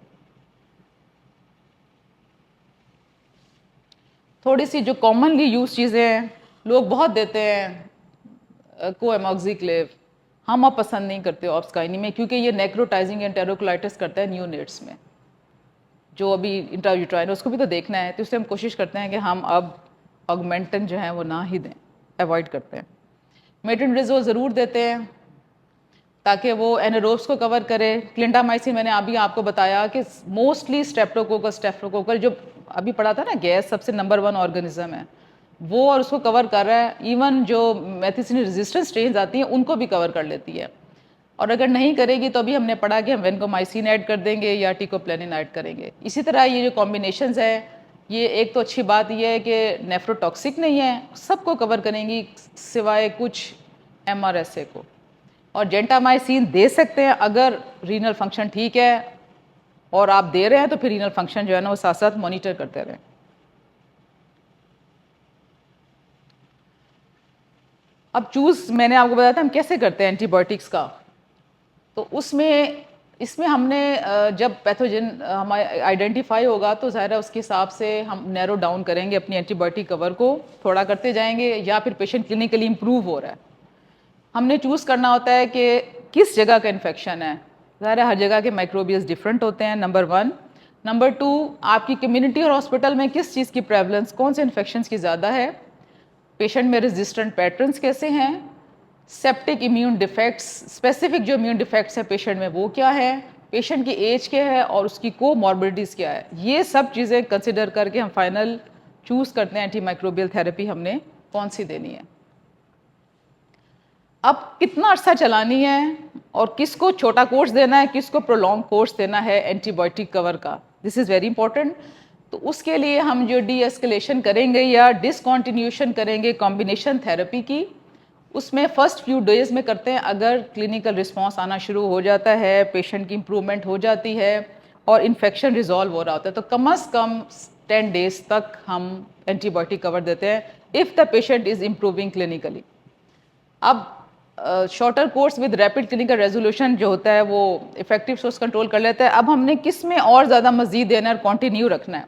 थोड़ी सी जो कॉमनली यूज चीज़ें हैं, लोग बहुत देते हैं कोएमॉक्सिक्लेव, हम अब पसंद नहीं करते ऑप्स गायनी में, क्योंकि ये नेक्रोटाइजिंग एंटेरोकोलाइटिस करता है न्यूनेट्स में। जो अभी इंट्रायूट्राइन उसको भी तो देखना है, तो इसलिए हम कोशिश करते हैं कि हम अब ऑगमेंटन जो है वो ना ही दें, अवॉइड करते हैं। मेट्रोनिडाजोल ज़रूर देते हैं ताकि वो एनारोब्स को कवर करे। क्लिंडामाइसिन मैंने अभी आपको बताया कि मोस्टली स्ट्रेप्टोकोकस जो अभी पढ़ा था ना, गैस सबसे नंबर 1 ऑर्गेनिज्म है, वो और उसको कवर कर रहा है। इवन जो मेथिसिन रेजिस्टेंट स्ट्रेन्स आती हैं उनको भी कवर कर लेती है। और अगर नहीं करेगी तो अभी हमने पढ़ा कि हम वेनकोमाइसिन ऐड कर देंगे या टिकोप्लेनिन ऐड करेंगे। इसी तरह ये जो कॉम्बिनेशंस है, ये एक तो अच्छी बात ये है कि नेफ्रोटॉक्सिक नहीं है, सबको कवर करेंगी सिवाय कुछ MRSA को। और जेंटामाइसिन दे सकते हैं अगर रीनल फंक्शन ठीक है, और आप दे रहे हैं तो फिर रीनल फंक्शन जो है ना वो साथ साथ मॉनिटर करते रहें। अब चूज मैंने आपको बताया था हम कैसे करते हैं एंटीबायोटिक्स का। तो उसमें इसमें हमने जब पैथोजन हमारा आइडेंटिफाई होगा तो ज़ाहिर है उसके हिसाब से हम नैरो डाउन करेंगे अपनी एंटीबायोटिक कवर को, थोड़ा करते जाएंगे, या फिर पेशेंट क्लिनिकली इम्प्रूव हो रहा है। हमने चूज़ करना होता है कि किस जगह का इन्फेक्शन है। ज़ाहिर है हर जगह के माइक्रोबियल्स डिफरेंट होते हैं, नंबर 1। नंबर 2, आपकी कम्युनिटी और हॉस्पिटल में किस चीज़ की प्रेवलेंस, कौन से इन्फेक्शन की ज़्यादा है, पेशेंट में रेजिस्टेंट पैटर्न्स कैसे हैं, सेप्टिक इम्यून डिफेक्ट्स, स्पेसिफिक जो इम्यून डिफेक्ट्स है पेशेंट में वो क्या है, पेशेंट की एज क्या है और उसकी कोमॉर्बिडिटीज़ क्या है। ये सब चीज़ें कंसिडर करके हम फाइनल चूज़ करते हैं एंटी माइक्रोबियल थेरेपी हमने कौन सी देनी है। अब कितना अर्सा चलानी है और किसको छोटा कोर्स देना है, किसको प्रोलॉन्ग कोर्स देना है एंटीबायोटिक कवर का, दिस इज़ वेरी इंपॉर्टेंट। तो उसके लिए हम जो डी एस्केलेशन करेंगे या डिसकॉन्टिन्यूशन करेंगे कॉम्बिनेशन थेरेपी की, उसमें फर्स्ट फ्यू डेज में करते हैं। अगर क्लिनिकल रिस्पॉन्स आना शुरू हो जाता है, पेशेंट की इम्प्रूवमेंट हो जाती है और इन्फेक्शन रिजॉल्व हो रहा होता है, तो कम अज़ कम 10 डेज तक हम एंटीबायोटिक कवर देते हैं if the patient is improving clinically. अब shorter course with rapid clinical resolution जो होता है वो इफेक्टिव सोर्स कंट्रोल कर लेता है। अब हमने किस में और ज़्यादा मजीद देना है और कॉन्टिन्यू रखना है।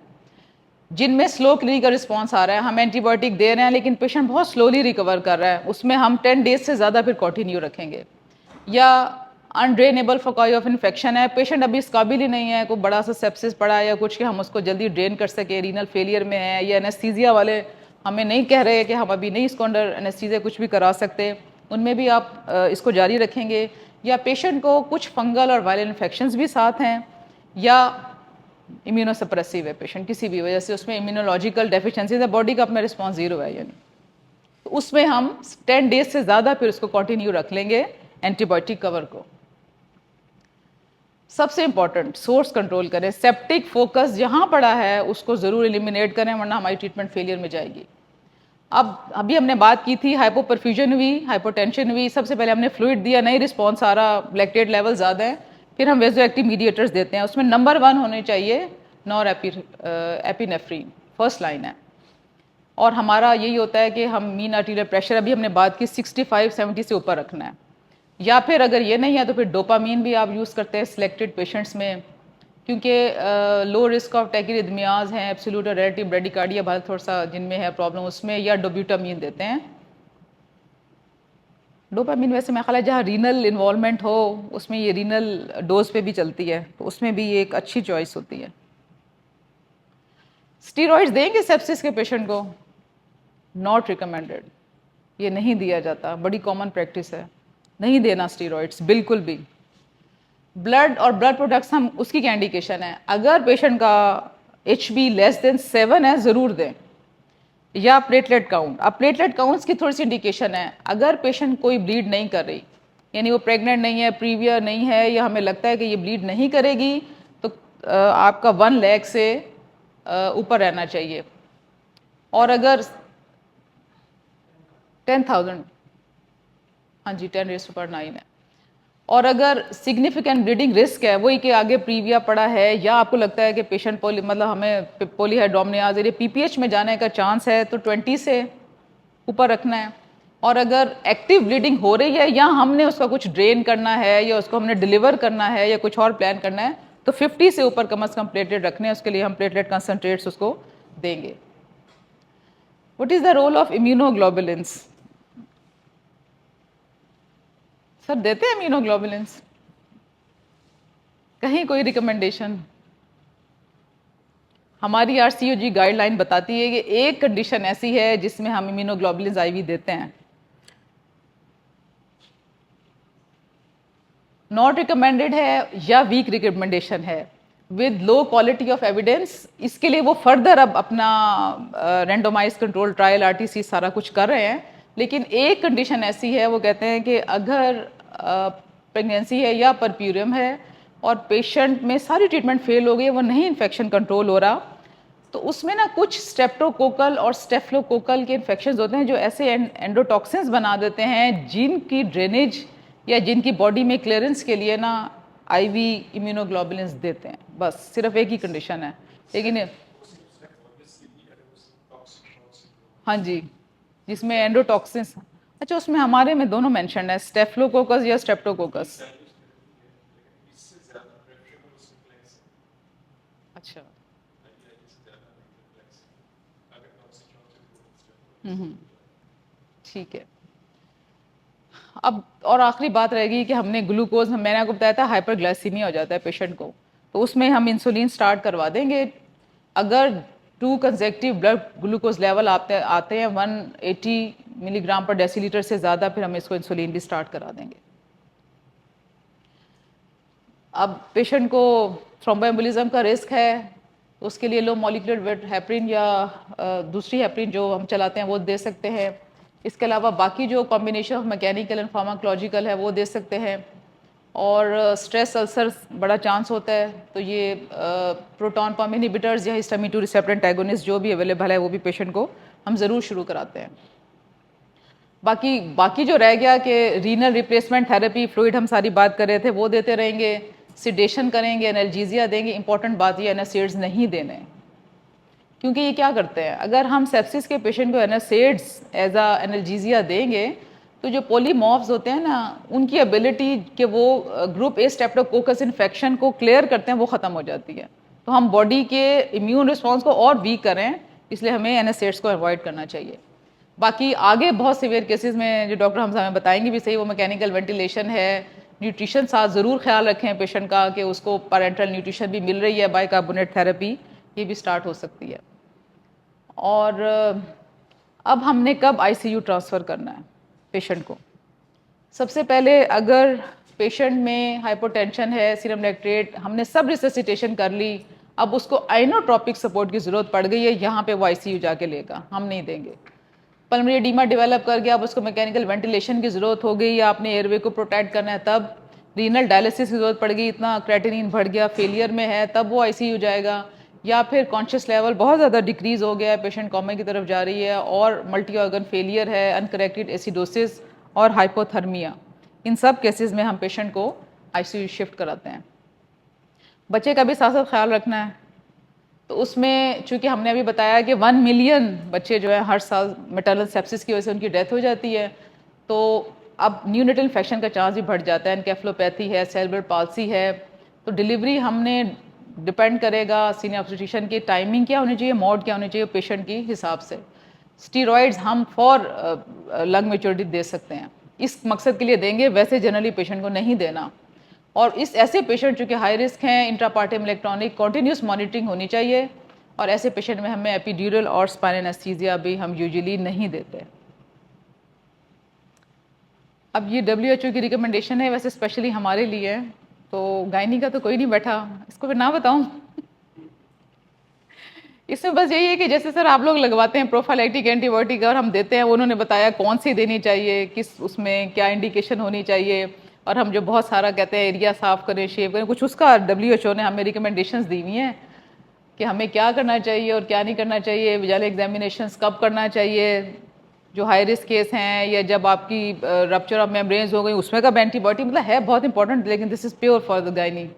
जिनमें स्लो क्लिनिकल रिस्पॉन्स आ रहा है, हम एंटीबायोटिक दे रहे हैं लेकिन पेशेंट बहुत स्लोली रिकवर कर रहा है, उसमें हम 10 डेज से ज़्यादा फिर कॉन्टिन्यू रखेंगे। या अनड्रेनेबल फॉकाई ऑफ इन्फेक्शन है, पेशेंट अभी इस काबिल ही नहीं है, कोई बड़ा सा सेप्सिस पड़ा है या कुछ कि हम उसको जल्दी ड्रेन कर सके, रीनल फेलियर में है, या एनेस्थीसिया वाले हमें नहीं कह रहे कि हम अभी नहीं इसको अंडर एनेस्थीसिया कुछ भी करा सकते, उनमें भी आप इसको जारी रखेंगे। या पेशेंट को कुछ फंगल और वायरल इन्फेक्शंस भी साथ हैं, या इम्यूनोसप्रेसिव है पेशेंट किसी भी वजह से, उसमें इम्यूनोलॉजिकल डेफिशिएंसीज है, बॉडी का अपना रिस्पॉन्स जीरो है यानी, तो उसमें हम 10 डेज से ज़्यादा फिर उसको कंटिन्यू रख लेंगे एंटीबायोटिक कवर को। सबसे इंपॉर्टेंट सोर्स कंट्रोल करें, सेप्टिक फोकस जहाँ पड़ा है उसको ज़रूर एलिमिनेट करें वरना हमारी ट्रीटमेंट फेलियर में जाएगी। अब अभी हमने बात की थी हाइपोपरफ्यूजन हुई, हाइपोटेंशन हुई, सबसे पहले हमने फ्लूइड दिया, नहीं रिस्पॉन्स आ रहा, लैक्टेट लेवल ज़्यादा है, फिर हम वेजोएक्टिव मीडिएटर्स देते हैं। उसमें नंबर 1 होने चाहिए नॉर एपिनेफ्रीन, फर्स्ट लाइन है। और हमारा यही होता है कि हम मीन आर्टीरियल प्रेशर अभी हमने बात की 65-70 से ऊपर रखना है, या फिर अगर ये नहीं है तो फिर डोपामीन भी आप यूज़ करते हैं सिलेक्टेड पेशेंट्स में, क्योंकि लो रिस्क ऑफ टैकिरिथमियाज हैं, एब्सोल्यूट और रिलेटिव ब्रेडिकार्डिया भारत थोड़ा सा जिनमें है प्रॉब्लम उसमें, या डोब्यूटामीन देते हैं। डोपामीन वैसे मैं ख्याल है जहाँ रीनल इन्वॉल्वमेंट हो उसमें ये रीनल डोज पे भी चलती है, तो उसमें भी ये एक अच्छी चॉइस होती है। स्टीरॉइड्स देंगे सेप्सिस के पेशेंट को, नॉट रिकमेंडेड, ये नहीं दिया जाता, बड़ी कॉमन प्रैक्टिस है, नहीं देना स्टीरॉइड्स बिल्कुल भी। ब्लड और ब्लड प्रोडक्ट्स हम उसकी क्या इंडिकेशन है, अगर पेशेंट का HB लेस देन 7 है ज़रूर दें, या प्लेटलेट काउंट। अब प्लेटलेट काउंट्स की थोड़ी सी इंडिकेशन है, अगर पेशेंट कोई ब्लीड नहीं कर रही, यानी वो प्रेग्नेंट नहीं है, प्रीवियर नहीं है, या हमें लगता है कि ये ब्लीड नहीं करेगी, तो आपका 1 लाख से ऊपर रहना चाहिए। और अगर 10,000, हाँ जी 10⁻⁹ है। और अगर सिग्निफिकेंट ब्लीडिंग रिस्क है, वही कि आगे प्रीविया पड़ा है, या आपको लगता है कि पेशेंट मतलब हमें पॉलीहाइड्रोमनियाज PPH में जाने का चांस है, तो 20 से ऊपर रखना है। और अगर एक्टिव ब्लीडिंग हो रही है या हमने उसका कुछ ड्रेन करना है या उसको हमने डिलीवर करना है या कुछ और प्लान करना है, तो 50 से ऊपर कम से कम प्लेटलेट रखने हैं, उसके लिए हम प्लेटलेट कंसनट्रेट्स उसको देंगे। What is the role of immunoglobulins? Sir देते हैं इम्यूनोग्लोबुलिन्स? कहीं कोई रिकमेंडेशन? हमारी RCOG गाइडलाइन बताती है कि एक कंडीशन ऐसी है जिसमें हम इम्यूनोग्लोबुलिन्स IV देते हैं। नॉट रिकमेंडेड है या वीक रिकमेंडेशन है, with low quality of evidence. इसके लिए वो फर्दर अब अपना रेंडोमाइज कंट्रोल ट्रायल आरटीसी सारा कुछ कर रहे हैं, लेकिन एक कंडीशन ऐसी है, वो कहते हैं कि अगर प्रेगनेंसी है या परप्यूरियम है और पेशेंट में सारी ट्रीटमेंट फेल हो गई, वो नहीं इन्फेक्शन कंट्रोल हो रहा, तो उसमें ना कुछ स्ट्रेप्टोकोकल और स्टेफलोकोकल के इन्फेक्शन होते हैं जो ऐसे एंडोटॉक्सिन्स बना देते हैं जिनकी ड्रेनेज या जिनकी बॉडी में क्लियरेंस के लिए ना आईवी इम्यूनोग्लोबुलिन्स देते हैं। बस सिर्फ एक ही कंडीशन है, लेकिन हाँ जी, जिसमें एंडोटॉक्सिन्स, अच्छा उसमें हमारे में दोनों मेंशन है, स्टेफलोकोकस या स्ट्रेप्टोकोकस। अच्छा। ठीक है। अब और आखिरी बात रहेगी कि हमने ग्लूकोज, मैंने आपको बताया था हाइपरग्लाइसीमिया हो जाता है पेशेंट को, तो उसमें हम इंसुलिन स्टार्ट करवा देंगे। अगर 2 कंसेक्टिव ब्लड ग्लूकोज लेवल आते हैं 180 मिलीग्राम पर डेसीलीटर से ज़्यादा, फिर हम इसको इंसुलिन भी स्टार्ट करा देंगे। अब पेशेंट को थ्रोम्बोएम्बोलिज्म का रिस्क है, तो उसके लिए लो मॉलिक्यूलर वेट हेपरिन या दूसरी हेपरिन जो हम चलाते हैं वो दे सकते हैं। इसके अलावा बाकी जो combination of mechanical and pharmacological है वो दे सकते हैं। और स्ट्रेस अल्सर बड़ा चांस होता है, तो ये प्रोटॉन पम्प इनहिबिटर्स या हिस्टामिन 2 रिसेप्टर एंटागोनिस्ट जो भी अवेलेबल है वो भी पेशेंट को हम ज़रूर शुरू कराते हैं। बाकी जो रह गया कि रीनल रिप्लेसमेंट थेरेपी, फ्लूइड हम सारी बात कर रहे थे, वो देते रहेंगे, सिडेशन करेंगे, एनाल्जेसिया देंगे। इंपॉर्टेंट बात ये एनासिड्स नहीं देने, क्योंकि ये क्या करते हैं, अगर हम सेप्सिस के पेशेंट को एनासिड्स एज आ एनाल्जेसिया देंगे तो जो पॉलीमॉर्फ्स होते हैं ना, उनकी एबिलिटी कि वो ग्रुप ए स्ट्रेप्टोकोकस इन्फेक्शन को क्लियर करते हैं वो ख़त्म हो जाती है। तो हम बॉडी के इम्यून रिस्पॉन्स को और वीक करें, इसलिए हमें एनासिड्स को अवॉइड करना चाहिए। बाकी आगे बहुत सीवियर केसेस में जो डॉक्टर हम हमें बताएंगे भी सही, वो मैकेनिकल वेंटिलेशन है, न्यूट्रिशन साथ ज़रूर ख्याल रखें पेशेंट का कि उसको पैरेंटल न्यूट्रिशन भी मिल रही है, बाइकार्बोनेट थेरेपी ये भी स्टार्ट हो सकती है। और अब हमने कब आईसीयू ट्रांसफ़र करना है पेशेंट को? सबसे पहले अगर पेशेंट में हाइपोटेंशन है, सीरम लैक्टेट, हमने सब रिससिटेशन कर ली, अब उसको आइनोट्रोपिक सपोर्ट की ज़रूरत पड़ गई है, यहाँ पे वो आईसीयू जाके लेगा, हम नहीं देंगे। पल्मोनरी एडीमा डेवलप कर गया, अब उसको मैकेनिकल वेंटिलेशन की ज़रूरत हो गई, या आपने एयरवे को प्रोटेक्ट करना है, तब रीनल डायलिसिस की ज़रूरत पड़ गई, इतना क्रेटिनिन बढ़ गया, फेलियर में है, तब वो आईसीयू जाएगा। या फिर कॉन्शियस लेवल बहुत ज़्यादा डिक्रीज़ हो गया है, पेशेंट कोमा की तरफ जा रही है, और मल्टी ऑर्गन फेलियर है, अनकरेक्टेड एसिडोसिस और हाइपोथर्मिया, इन सब केसेस में हम पेशेंट को आईसीयू शिफ्ट कराते हैं। बच्चे का भी साथ साथ ख्याल रखना है, तो उसमें चूँकि हमने अभी बताया कि 1 मिलियन बच्चे जो है हर साल मैटरनल सेप्सिस की वजह से उनकी डेथ हो जाती है, तो अब न्यूनेटल इन्फेक्शन का चांस भी बढ़ जाता है, एनकेफ्लोपैथी है, सेरेब्रल पाल्सी है, तो डिलीवरी हमने डिपेंड करेगा सीनियर ऑब्स्टेट्रिशियन की टाइमिंग क्या होनी चाहिए, मोड क्या होनी चाहिए पेशेंट की हिसाब से। स्टीरॉयड्स हम फॉर लंग मेच्योरिटी दे सकते हैं, इस मकसद के लिए देंगे, वैसे जनरली पेशेंट को नहीं देना। और इस ऐसे पेशेंट जो कि हाई रिस्क हैं, इंट्रापार्टम इलेक्ट्रॉनिक कॉन्टीन्यूस मॉनिटरिंग होनी चाहिए, और ऐसे पेशेंट में हमें एपिड्यूरल और स्पाइनल एनेस्थीसिया भी हम यूजुअली नहीं देते। अब ये WHO की रिकमेंडेशन है, वैसे स्पेशली हमारे लिए, तो गायनी का तो कोई नहीं बैठा, इसको फिर ना बताऊं। इसमें बस यही है कि जैसे सर आप लोग लगवाते हैं प्रोफाइलैक्टिक एंटीबायोटिक और हम देते हैं, उन्होंने बताया कौन सी देनी चाहिए, किस उसमें क्या इंडिकेशन होनी चाहिए, और हम जो बहुत सारा कहते हैं एरिया साफ़ करें, शेव करें, कुछ उसका WHO ने हमें रिकमेंडेशंस दी हुई हैं कि हमें क्या करना चाहिए और क्या नहीं करना चाहिए, विजाइनल एग्जामिनेशंस कब करना चाहिए, जो हाई रिस्क केस हैं, या जब आपकी रप्चर ऑफ मेम्ब्रेन्स हो गई उसमें कब एंटीबायोटिक, मतलब है बहुत इंपॉर्टेंट, लेकिन this is pure for the gynae.